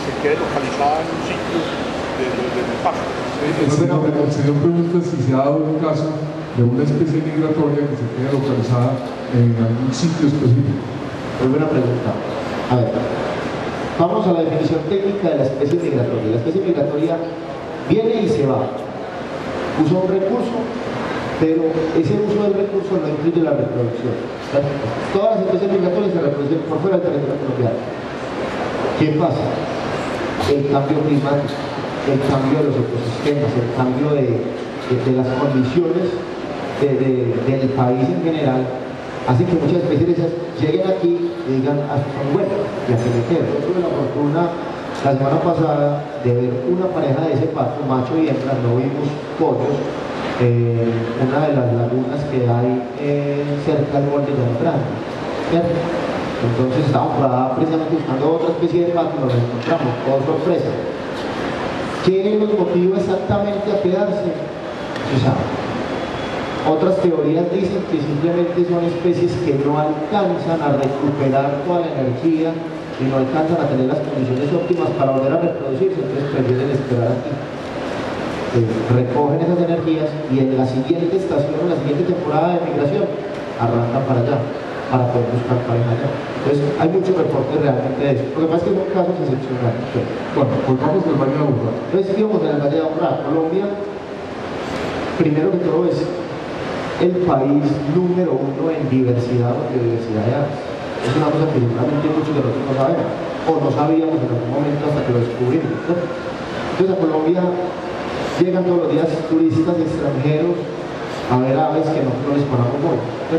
S3: se quede localizada en un sitio del pájaro.
S1: El señor pregunta si se ha dado el caso de una especie migratoria que se quede localizada en algún sitio específico.
S2: Muy buena pregunta. A ver, vamos a la definición técnica de la especie migratoria. La especie migratoria viene y se va. Usa un recurso, pero ese uso del recurso no incluye la reproducción. Todas las especies migratorias se reproducen por fuera del territorio colombiano. ¿Qué pasa? El cambio climático, el cambio de los ecosistemas, el cambio de las condiciones del país en general, hace que muchas especies lleguen aquí y digan, son buenas, y aquí me quedo. Yo tuve la fortuna la semana pasada de ver una pareja de ese pato, macho y hembra, no vimos pollos, una de las lagunas que hay cerca del borde de Grande, ¿cierto? Entonces estábamos por allá precisamente buscando otra especie de pato y nos encontramos, por sorpresa. ¿Qué los motiva exactamente a quedarse? Se sabe. Otras teorías dicen que simplemente son especies que no alcanzan a recuperar toda la energía y no alcanzan a tener las condiciones óptimas para volver a reproducirse, entonces prefieren esperar aquí. Recogen esas energías y en la siguiente estación, en la siguiente temporada de migración, arrancan para allá, para poder buscar pareja allá. Entonces hay muchos reportes realmente de eso. Lo que pasa es que son casos excepcionales.
S1: Bueno, volvamos del Valle de Aburrá.
S2: Entonces íbamos en el Valle de Aburrá. Colombia, primero que todo, es el país número 1 en diversidad o biodiversidad de aves. Es una cosa que seguramente muchos de nosotros no sabemos. o no sabíamos en algún momento hasta que lo descubrimos, ¿no? Entonces a Colombia llegan todos los días turistas extranjeros a ver aves que nosotros les paramos hoy, ¿no?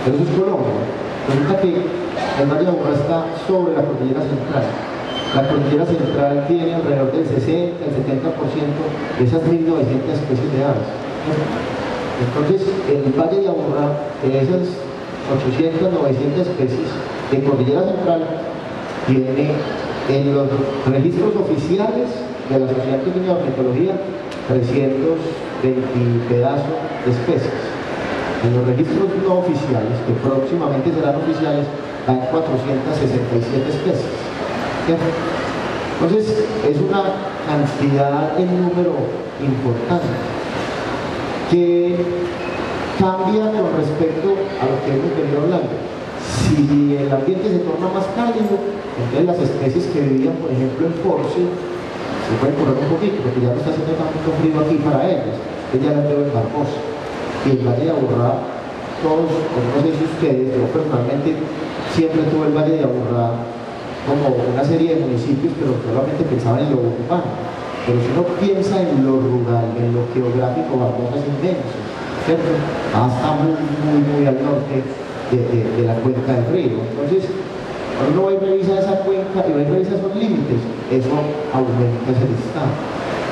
S2: Pero eso es Colombia. Resulta que el Valle de Aburrá está sobre la cordillera central. La cordillera central tiene alrededor del 60, el 70% de esas 1.900 especies de aves, ¿no? Entonces, el Valle de Aburrá, de esas 800, 900 especies de cordillera central, tiene en los registros oficiales de la Sociedad Argentina de Ornitología 320 pedazos de especies. En los registros no oficiales, que próximamente serán oficiales, hay 467 especies. Entonces, es una cantidad en número importante que cambia con respecto a lo que hemos venido hablando. Si el ambiente se torna más cálido, entonces las especies que vivían, por ejemplo, en Porce, se pueden correr un poquito, porque ya no está haciendo tanto frío aquí para ellas. Ella las veo en Barbosa. Y el Valle de Aburrá, todos, como no sé si ustedes, yo personalmente siempre tuve el Valle de Aburrá como una serie de municipios, pero solamente pensaba en lo urbano. Pero si uno piensa en lo rural, en lo geográfico, Barbosa es inmenso, ¿cierto? Está muy al norte de la cuenca del río. Entonces, cuando uno va y revisa esa cuenca y va y revisa esos límites, eso aumenta ese listado.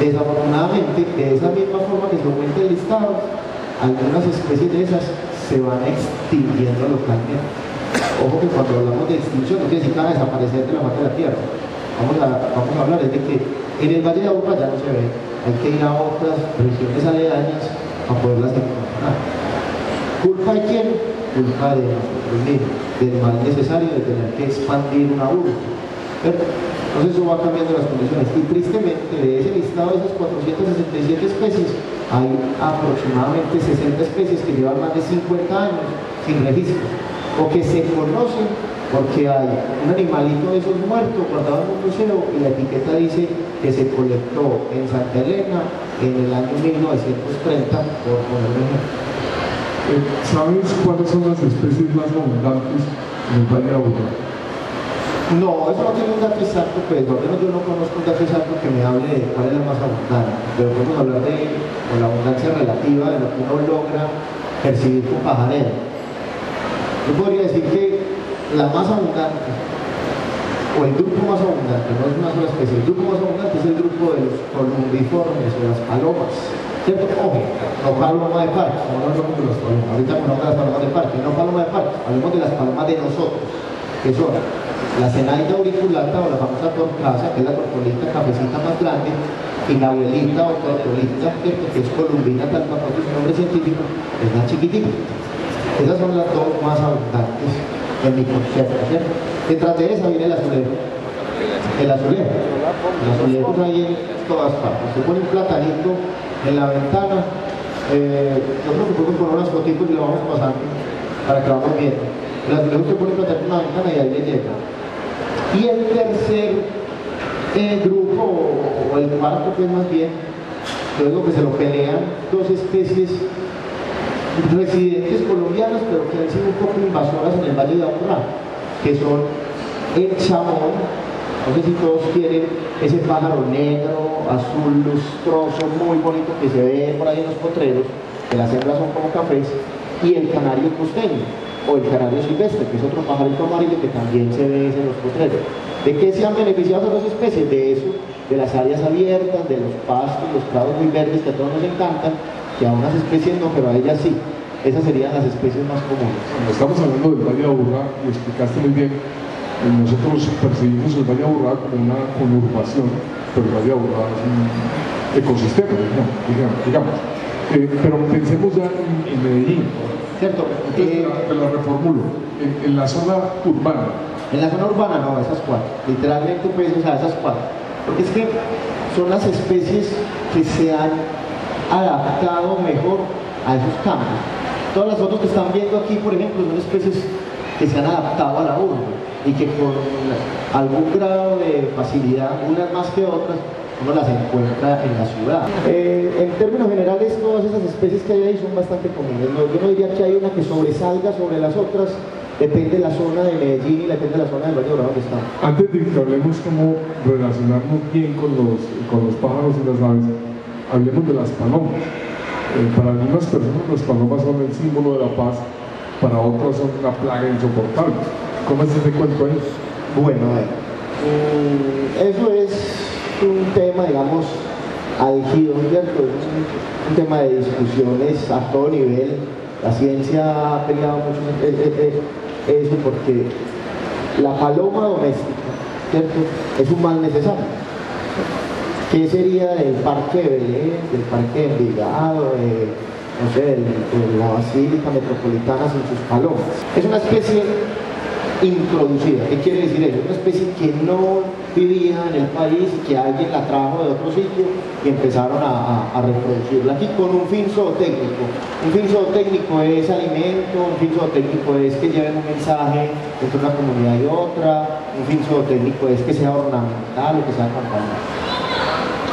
S2: Desafortunadamente, de esa misma forma que se aumenta el listado, algunas especies de esas se van extinguiendo localmente. Ojo que cuando hablamos de extinción, no quiere decir que van a desaparecer de la faz de la tierra. Vamos a hablar de que en el Valle de Aburrá ya no se ve, hay que ir a otras regiones aledañas para poderlas encontrar. ¿Culpa de quién? Culpa de nosotros mismos, del mal necesario de tener que expandir una urbe. Entonces eso va cambiando las condiciones. Y tristemente, de ese listado de esas 467 especies, hay aproximadamente 60 especies que llevan más de 50 años sin registro, o que se conocen porque hay un animalito de esos muertos guardado en un museo y la etiqueta dice que se colectó en Santa Elena en el año 1930, por poner un ejemplo.
S1: ¿Sabes cuáles son las especies más abundantes en el Valle de Aburrá?
S2: No, eso no tiene un dato exacto, pues, al menos yo no conozco un dato exacto que me hable de cuál es la más abundante, pero podemos hablar de la abundancia relativa de lo que uno logra percibir con pajarero. Yo podría decir que la más abundante, o el grupo más abundante, no es una sola especie, el grupo más abundante es el grupo de los columbiformes o las palomas, ¿cierto? Ojo, no paloma de parque, no hablamos de las palomas, ahorita hablamos de las palomas de parque, no paloma de parque, hablemos de las palomas de nosotros, que son la Zenaida auriculata o la famosa torcaza, que es la tortolita cafecita más grande, y la abuelita o tortolita, que es Columbina talpacote, su nombre científico, es más chiquitita. Esas son las dos más abundantes en mi concepto, ¿cierto? Detrás de esa viene el azulejo. El azulejo. El azulejo hay en todas partes. Se pone un platanito en la ventana. Yo creo que podemos poner unas fotitos y lo vamos pasando para que lo vamos viendo. El azulejo se pone un platanito en la ventana y ahí le llega. Y el tercer grupo, o el cuarto, pues más bien, luego que se lo pelean dos especies residentes colombianas, pero que han sido un poco invasoras en el Valle de Aburrá, que son el chamón. No sé si todos quieren ese pájaro negro, azul, lustroso, muy bonito que se ve por ahí en los potreros, que las hembras son como cafés, y el canario costeño, o el canario silvestre, que es otro pajarito amarillo que también se ve en los potreros. ¿De qué se han beneficiado esas dos especies? De eso, de las áreas abiertas, de los pastos, los prados muy verdes que a todos nos encantan, que a unas especies no, pero a ellas sí. Esas serían las especies más comunes.
S1: Cuando estamos hablando del Valle de Aburrá, y explicaste muy bien, nosotros percibimos el Valle de Aburrá como una conurbación, pero el Valle de Aburrá es un ecosistema, digamos. Pero pensemos ya en Medellín,
S2: ¿cierto?
S1: Entonces, te la reformulo, en la zona urbana.
S2: En la zona urbana no, esas cuatro, literalmente pues, o sea, esas cuatro. Porque es que son las especies que se han adaptado mejor a esos cambios. Todas las fotos que están viendo aquí, por ejemplo, son especies que se han adaptado a la urbe y que con algún grado de facilidad, unas más que otras, uno las encuentra en la ciudad. En términos generales, todas esas especies que hay ahí son bastante comunes. Yo no diría que hay una que sobresalga sobre las otras, Depende de la zona de Medellín y depende de la zona del Valle Dorado donde estamos.
S1: Antes de que hablemos cómo relacionarnos bien con los pájaros y las aves, hablemos de las palomas. Para algunas personas las palomas son el símbolo de la paz, para otras son una plaga insoportable. ¿Cómo es ese cuento ahí?
S2: Bueno, eso es un tema, digamos, álgido, ¿cierto? Es un tema de discusiones a todo nivel. La ciencia ha peleado mucho eso porque la paloma doméstica, ¿cierto?, es un mal necesario. ¿Qué sería del Parque de Belén, del Parque de Envigado, no sé, de la Basílica Metropolitana sin sus palomas? Es una especie introducida. ¿Qué quiere decir eso? Una especie que no vivía en el país y que alguien la trajo de otro sitio y empezaron a reproducirla aquí con un fin zootécnico. Un fin zootécnico es alimento, un fin zootécnico es que lleven un mensaje entre una comunidad y otra, un fin zootécnico es que sea ornamental o que sea acompañado.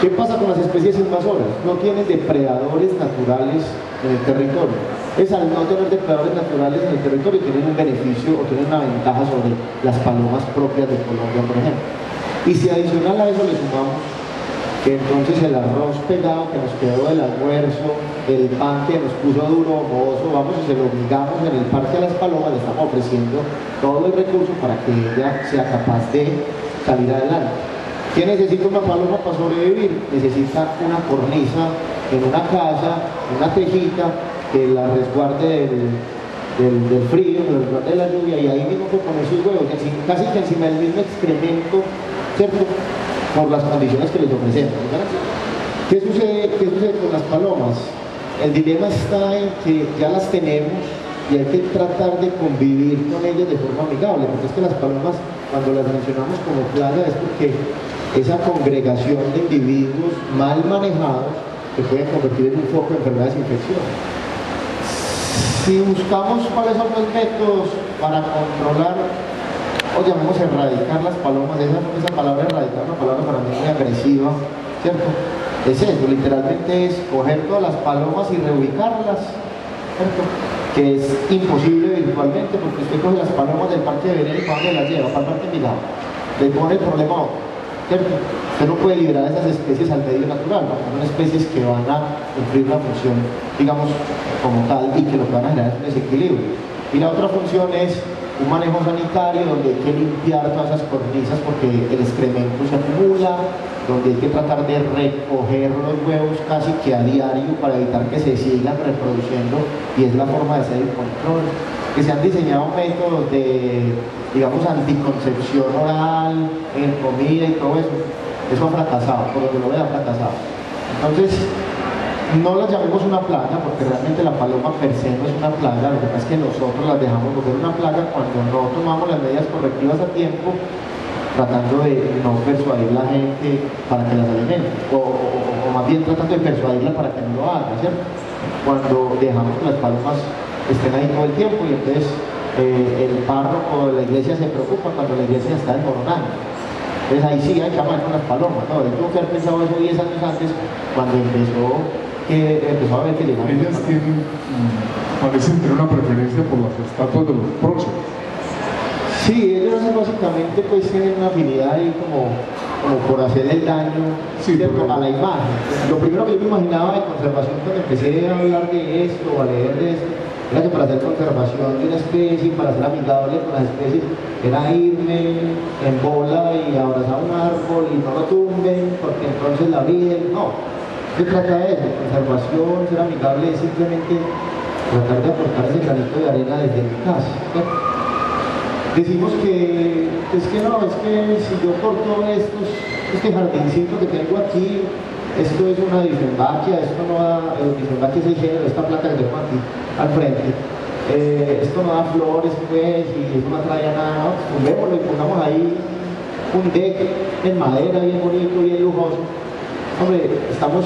S2: ¿Qué pasa con las especies invasoras? No tienen depredadores naturales en el territorio. Al no tener depredadores naturales en el territorio tienen un beneficio o tienen una ventaja sobre las palomas propias de Colombia, por ejemplo. Y si adicional a eso le sumamos que entonces el arroz pegado que nos quedó del almuerzo, el pan que nos puso duro, mohoso, vamos y se lo obligamos en el parque a las palomas, le estamos ofreciendo todo el recurso para que ella sea capaz de salir adelante. ¿Qué necesita una paloma para sobrevivir? Necesita una cornisa en una casa, una tejita que la resguarde del frío, que la resguarde de la lluvia, y ahí mismo que pone sus huevos, casi que encima del mismo excremento, ¿cierto?, por las condiciones que les ofrecemos, ¿verdad? ¿Qué sucede con las palomas? El dilema está en que ya las tenemos y hay que tratar de convivir con ellas de forma amigable, porque es que las palomas, cuando las mencionamos como plaga, es porque esa congregación de individuos mal manejados se pueden convertir en un foco de enfermedades e infecciones. Si buscamos cuáles son los métodos para controlar, o llamemos erradicar las palomas, esa palabra erradicar es una palabra para mí muy agresiva, ¿cierto? Es eso, literalmente es coger todas las palomas y reubicarlas, ¿cierto?, que es imposible virtualmente, porque usted coge las palomas del Parque de Belén y ¿para dónde las lleva? Para el Parque de Envigado. Le pone el problema a otro, ¿cierto? Usted no puede liberar esas especies al medio natural, ¿no? Son especies que van a cumplir una función, digamos, como tal, y que lo que van a generar es un desequilibrio. Y la otra función es un manejo sanitario donde hay que limpiar todas esas cornisas porque el excremento se acumula, donde hay que tratar de recoger los huevos casi que a diario para evitar que se sigan reproduciendo, y es la forma de hacer el control. Que se han diseñado métodos de, digamos, anticoncepción oral, en comida y todo eso ha fracasado, por lo que lo vea, ha fracasado. Entonces, no las llamemos una plaga, porque realmente la paloma per se no es una plaga, lo que pasa es que nosotros las dejamos volver una plaga cuando no tomamos las medidas correctivas a tiempo, tratando de no persuadir a la gente para que las alimente, o más bien tratando de persuadirla para que no lo haga, ¿cierto? Cuando dejamos que las palomas estén ahí todo el tiempo, y entonces el párroco de la iglesia se preocupa cuando la iglesia está desmoronando. Entonces ahí sí hay que amar con las palomas, ¿no? Él tuvo que haber pensado eso 10 años antes, cuando empezó a ver que llegaban.
S1: Ellas parecen tener una preferencia por las estatuas de los próximos.
S2: Sí, ellos básicamente pues tienen una afinidad ahí como por hacer el daño, sí, a la imagen. Lo primero que yo me imaginaba de conservación cuando empecé a hablar de esto o a leer de esto, era que para hacer conservación de una especie, para ser amigable con las especies, era irme en bola y abrazar un árbol y no lo tumben, porque entonces la viven. No, se trata de eso, conservación, ser amigable, es simplemente tratar de aportar ese granito de arena desde mi casa. Decimos que si yo corto este jardincito que tengo aquí, esto es una Dieffenbachia, esto no da, Dieffenbachia es el género, esta planta que tengo aquí al frente, esto no da flores pues, y eso no atrae a nada, ¿no? Tumbémoslo y pongamos ahí un deck en madera bien bonito, bien lujoso. Hombre, estamos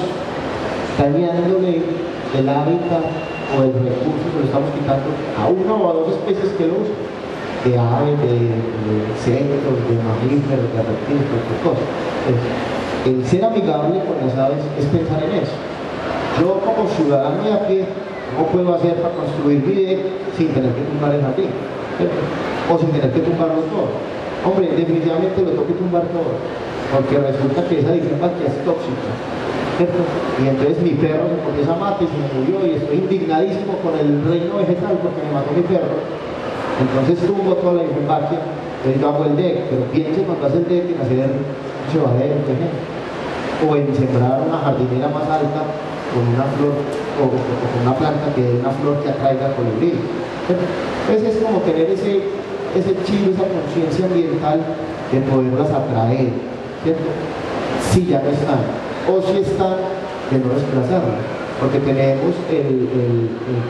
S2: dañándole el hábitat o el recurso que lo estamos quitando a una o a dos especies que lo usan, de aves, de insectos, de mamíferos, de reptiles, cualquier cosa. El ser amigable con las aves es pensar en eso. Yo como ciudadano de a pie, ¿cómo puedo hacer para construir mi deck sin tener que tumbar el jardín? ¿cierto? O sin tener que tumbarlo todo. Hombre, definitivamente lo tengo que tumbar todo, porque resulta que esa difenbaquia es tóxica, ¿cierto? Y entonces mi perro se comió esa mata y se me murió y estoy indignadísimo con el reino vegetal porque me mató mi perro. Entonces tumbo toda la difenbaquia, entonces yo hago el deck, pero piense cuando hace el deck en hacer un cebadero, por ejemplo, o en sembrar una jardinera más alta con una flor o con una planta que dé una flor que atraiga colibrí. Entonces es como tener ese chip, esa conciencia ambiental de poderlas atraer, ¿cierto? Si ya no están, o si están, de no desplazarlas, porque tenemos el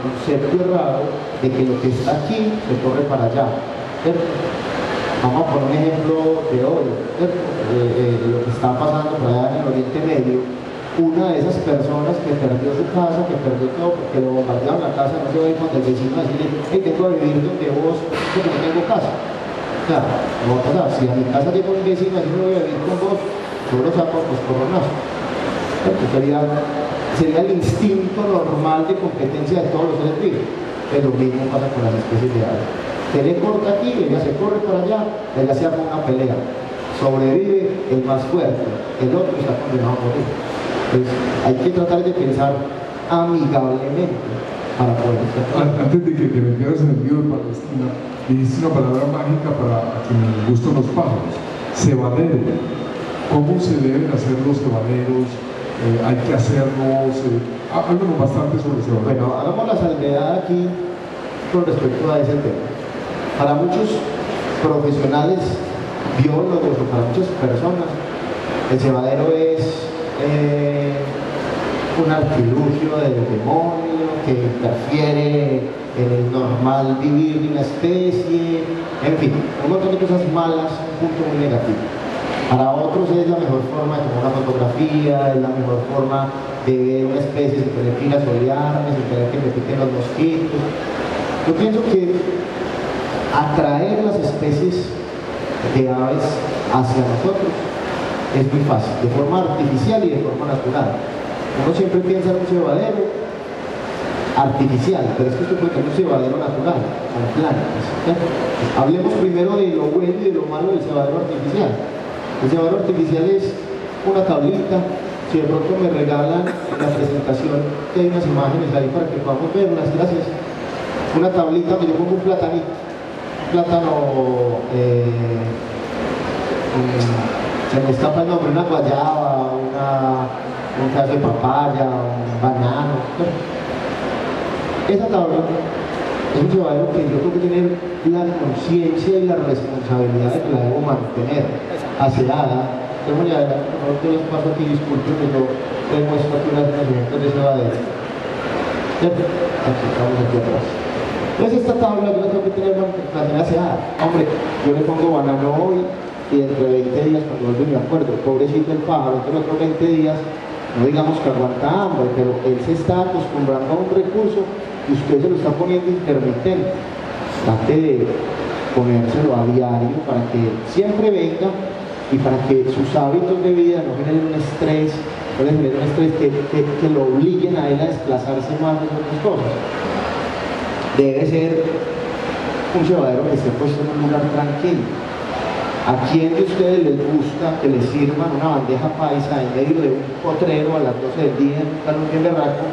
S2: concepto errado de que lo que está aquí se corre para allá, ¿cierto? Vamos a poner un ejemplo de hoy, ¿cierto? Lo que está pasando por allá en el Oriente Medio. Una de esas personas que perdió su casa, que perdió todo porque le bombardearon la casa, no se va a ir con el vecino a decirle, hey, tengo que vivir donde vos, porque no tengo casa. O sea, no va a pasar. Si a mi casa llega un vecino y no voy a vivir con vos, yo lo saco a los porronazos. Sería el instinto normal de competencia de todos los seres vivos. Pero lo mismo pasa con las especies de aves. Que le corta aquí, ella se corre por allá, ella se hace una pelea. Sobrevive el más fuerte, el otro está condenado a morir. Entonces, hay que tratar de pensar amigablemente para poder estar.
S1: Antes de que te metieras en el lío de Palestina, dijiste una palabra mágica para quienes les gustan los pájaros: cebadero. ¿Cómo se deben hacer los cebaderos? ¿Hay que hacerlos? Háblanos bastante sobre cebadero.
S2: Bueno, hagamos la salvedad aquí con respecto a ese tema. Para muchos profesionales, biólogos o para muchas personas, el cebadero es un artilugio del demonio que interfiere en el normal vivir de una especie, en fin, un montón de cosas malas, un punto muy negativo. Para otros es la mejor forma de tomar una fotografía, es la mejor forma de ver una especie sin tener que ir a solearme, sin tener que me piquen los mosquitos. Yo pienso que atraer las especies de aves hacia nosotros es muy fácil, de forma artificial y de forma natural. Uno siempre piensa en un cebadero artificial, pero es que usted puede tener un cebadero natural, con plantas. Hablemos primero de lo bueno y de lo malo del cebadero artificial. El cebadero artificial es una tablita. Si de pronto me regalan en la presentación, que hay unas imágenes ahí para que podamos verlas, gracias. Una tablita donde yo pongo un platanito, un plátano, se me escapa el nombre, una guayaba, un caso de papaya, un banano. Esa tabla es un cebadero que yo tengo que tener la conciencia y la responsabilidad de que la debo mantener aseada. Tengo ya, no te los paso aquí, disculpen, pero te muestro aquí unas ejemplos de cebadero. ¿Cierto? Aquí estamos aquí atrás. Entonces esta tabla yo la tengo que tener mantenida aseada. Hombre, yo le pongo banano hoy y dentro de 20 días cuando vuelvo me acuerdo, pobrecito el pájaro, entre los otros 20 días, no digamos que aguanta hambre, pero él se está acostumbrando a un recurso y usted se lo está poniendo intermitente. Trate de ponérselo a diario para que siempre venga y para que sus hábitos de vida no generen un estrés, que lo obliguen a él a desplazarse más de otras cosas. Debe ser un cebadero que esté puesto en un lugar tranquilo. ¿A quién de ustedes les gusta que les sirvan una bandeja paisa en medio de un potrero a las 12 del día, en un bien berraco,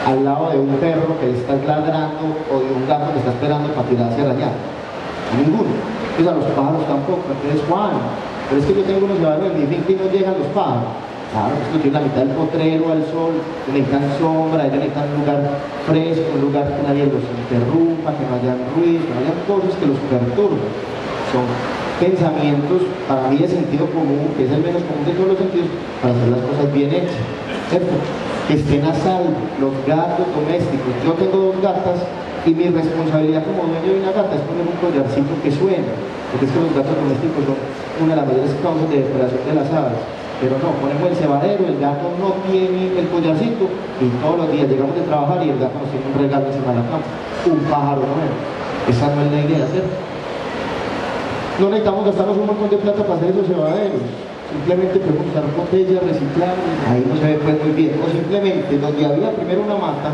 S2: al lado de un perro que le está ladrando o de un gato que está esperando para tirarse a rayar? Ninguno. Pues a los pájaros tampoco. Entonces, Juan, pero es que yo tengo unos cebaderos en mi finca y no llegan los pájaros. Claro, es que tiene la mitad del potrero al sol, necesitan sombra, ellos necesitan un lugar fresco, un lugar que nadie los interrumpa, que no haya ruido, que no haya cosas que los perturben. Son pensamientos, para mí de sentido común, que es el menos común de todos los sentidos, para hacer las cosas bien hechas, ¿cierto? Que estén a salvo, los gatos domésticos. Yo tengo 2 gatas y mi responsabilidad como dueño de una gata es poner un collarcito que suene, porque es que los gatos domésticos son una de las mayores causas de depredación de las aves. Pero no, ponemos el cebadero, el gato no tiene el collarcito y todos los días llegamos de trabajar y el gato nos tiene un regalo encima de la cama, un pájaro nuevo. Esa no es la idea, ¿cierto? No necesitamos gastarnos un montón de plata para hacer esos cebaderos. Simplemente podemos usar botellas reciclables, ahí no se ve pues muy bien. O simplemente donde había primero una mata,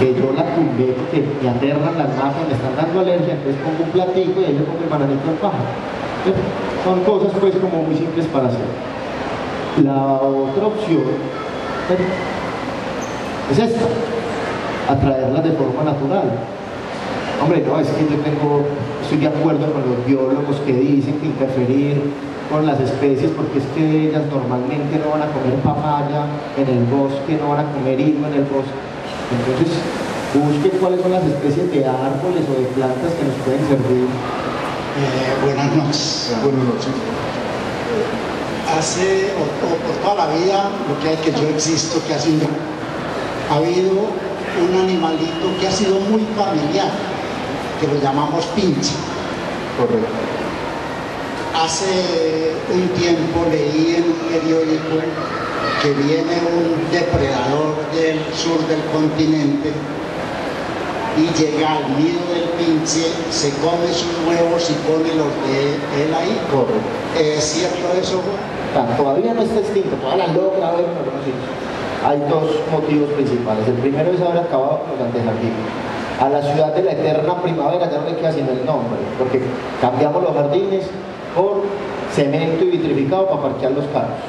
S2: que yo la tumbé porque me aterran las mafias, me están dando alergia, entonces pongo un platico y ahí le pongo el bananito al pájaro. Entonces, son cosas pues como muy simples para hacer. La otra opción es esta, atraerlas de forma natural. Hombre, no, es que estoy de acuerdo con los biólogos que dicen que interferir con las especies, porque es que ellas normalmente no van a comer papaya en el bosque, no van a comer higo en el bosque. Entonces, busquen cuáles son las especies de árboles o de plantas que nos pueden servir.
S4: Buenas noches.
S1: Buenas noches.
S4: Por toda la vida, lo que hay que yo existo, que ha habido un animalito que ha sido muy familiar, que lo llamamos pinche.
S1: Correcto.
S4: Hace un tiempo leí en un periódico que viene un depredador del sur del continente y llega al nido del pinche, se come sus huevos y pone los de él ahí.
S2: Correcto.
S4: ¿Es cierto eso?
S2: Todavía no está extinto, todavía la logra ver, no lo sé. Hay dos motivos principales. El primero es haber acabado con los antejardines. A la ciudad de la eterna primavera ya no le queda sino el nombre, porque cambiamos los jardines por cemento y vitrificado para parquear los carros.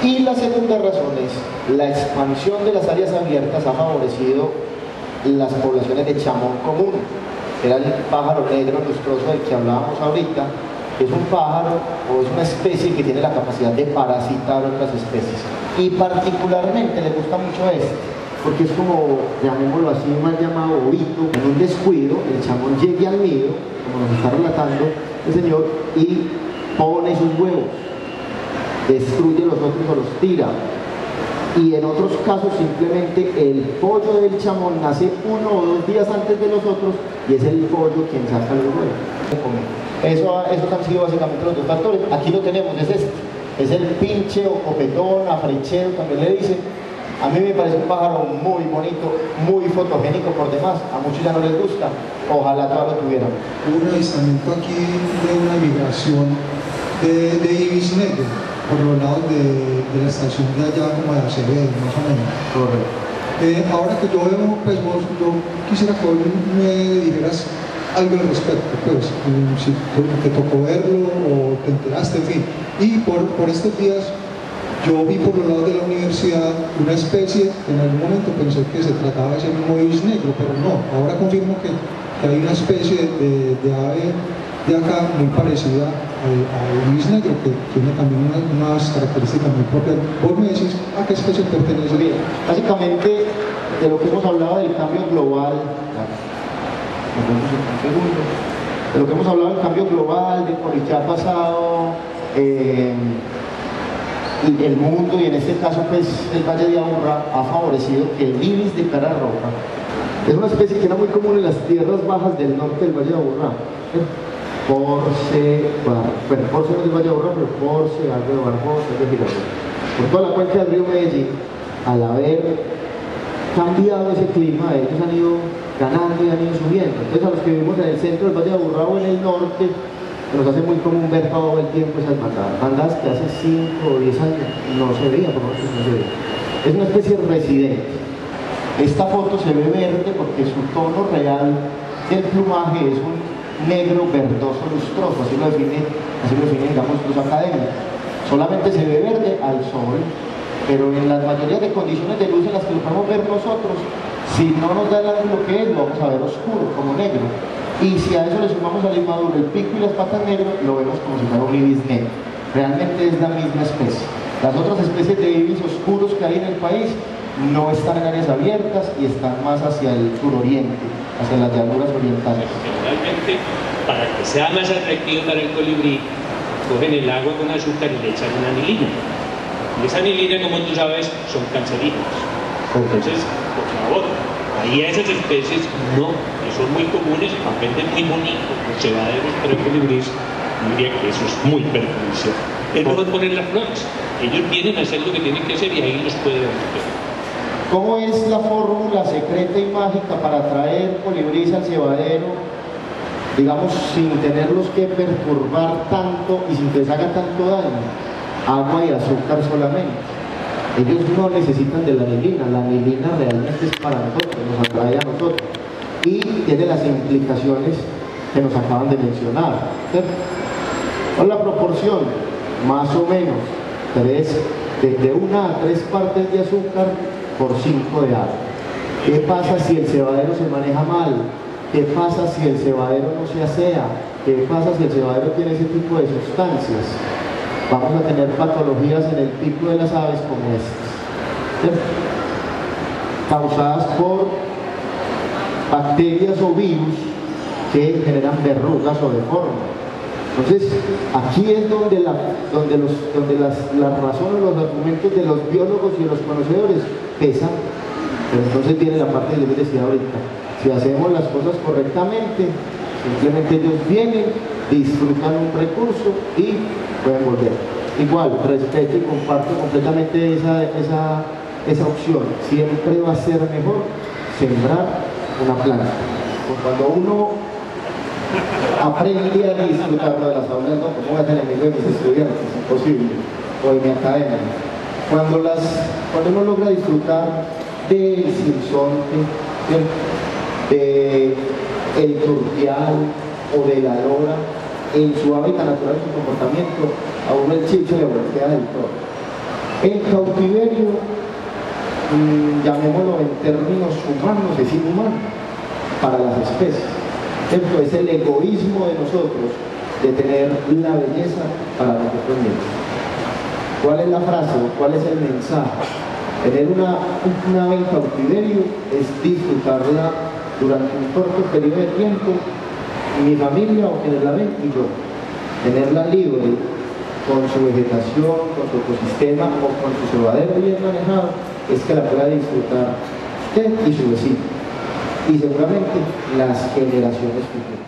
S2: Y la segunda razón es la expansión de las áreas abiertas ha favorecido las poblaciones de chamón común, que era el pájaro negro lustroso del que hablábamos ahorita. Es un pájaro o es una especie que tiene la capacidad de parasitar otras especies, y particularmente le gusta mucho porque es como, llamémoslo así, mal llamado bobito. En un descuido el chamón llegue al nido, como nos está relatando el señor, y pone sus huevos, destruye los otros o los tira. Y en otros casos simplemente el pollo del chamón nace 1 o 2 días antes de los otros y es el pollo quien saca los huevos. Eso han sido básicamente los dos factores. Aquí lo tenemos, es el pinche o copetón, africhero también le dicen. A mí me parece un pájaro muy bonito, muy fotogénico por demás. A muchos ya no les gusta, ojalá todos lo tuvieran.
S5: Hubo un avistamiento aquí de una migración de ibis negro por los lados de la estación de allá como de Acevedo, más o menos.
S2: Correcto.
S5: Ahora que yo veo, pues yo quisiera que vos me dijeras algo al respecto, pues, si te tocó verlo o te enteraste, en fin. Y por estos días yo vi por los lados de la universidad una especie, en algún momento pensé que se trataba de ese mismo ibis negro, pero no, ahora confirmo que hay una especie de ave de acá muy parecida al ibis negro, que tiene también unas características muy propias. Vos me decís a qué especie pertenece.
S2: Bien, básicamente de lo que hemos hablado del cambio global, de lo que hemos hablado del cambio global, de por el que ha pasado el mundo, y en este caso pues el Valle de Aburrá ha favorecido que el ibis de cara roja es una especie que era muy común en las tierras bajas del norte del Valle de Aburrá. Porce no es del Valle de Aburrá, pero Porce, Algo de Barbosa, Algo de Girardot. Por toda la cuenca del río Medellín, al haber cambiado ese clima, ellos han ido ganando y han ido subiendo. Entonces a los que vivimos en el centro del Valle de Aburrá o en el norte, nos hace muy común ver todo el tiempo esas bandadas que hace 5 o 10 años no se veía, por lo menos no se veía. Es una especie residente. Esta foto se ve verde porque su tono real del plumaje es un negro verdoso lustroso, así lo definen, digamos, los académicos. Solamente se ve verde al sol, pero en la mayoría de condiciones de luz en las que lo podemos ver nosotros, si no nos da el ángulo que es, lo vamos a ver oscuro, como negro. Y si a eso le sumamos al inmaduro el pico y las patas negras, lo vemos como si fuera un ibis negro. Realmente es la misma especie. Las otras especies de ibis oscuros que hay en el país no están en áreas abiertas y están más hacia el suroriente, hacia las llanuras orientales.
S6: Generalmente, para que sea más atractivo para el colibrí, cogen el agua con azúcar y le echan una anilina. Y esa anilina, como tú sabes, son cancerígenas. Entonces, por favor, ahí esas especies no, que son muy comunes, venden muy bonito, se va de los colibrís, diría que eso es muy perjudicial. Es mejor poner las flores, ellos vienen a hacer lo que tienen que hacer y ahí los puede ver.
S2: ¿Cómo es la fórmula secreta y mágica para atraer colibrís al cebadero, digamos, sin tenerlos que perturbar tanto y sin que les haga tanto daño? Agua y azúcar solamente. Ellos no necesitan de la anilina realmente es para nosotros, nos atrae a nosotros y tiene las implicaciones que nos acaban de mencionar, ¿cierto? Con la proporción, más o menos, de 1 a 3 partes de azúcar por 5 de agua. ¿Qué pasa si el cebadero se maneja mal? ¿Qué pasa si el cebadero no se asea? ¿Qué pasa si el cebadero tiene ese tipo de sustancias? Vamos a tener patologías en el pico de las aves como estas, ¿cierto? Causadas por bacterias o virus que generan verrugas o deformes. Entonces, aquí es donde las razones, los argumentos de los biólogos y de los conocedores pesan. Pero entonces viene la parte que yo les decía ahorita. Si hacemos las cosas correctamente, simplemente ellos vienen, disfrutan un recurso y pueden volver. Igual, respeto y comparto completamente esa opción. Siempre va a ser mejor sembrar una planta. Pues cuando uno aprende a disfrutar de las aulas, no, ¿cómo voy a tener enemigo de mis estudiantes? Es imposible. O de mi academia. Cuando uno logra disfrutar del sinsonte, del turpial o de la lora en su hábitat natural, en su comportamiento, a uno el chicho le voltea del todo. El cautiverio, llamémoslo en términos humanos, es inhumano para las especies. Esto es el egoísmo de nosotros de tener la belleza para nosotros mismos. ¿Cuál es la frase o cuál es el mensaje? Tener una ave en cautiverio es disfrutarla durante un corto periodo de tiempo, mi familia o quienes la ven y yo. Tenerla libre con su vegetación, con su ecosistema o con su cebadero bien manejado, es que la pueda disfrutar usted y su vecino. Y seguramente las generaciones futuras.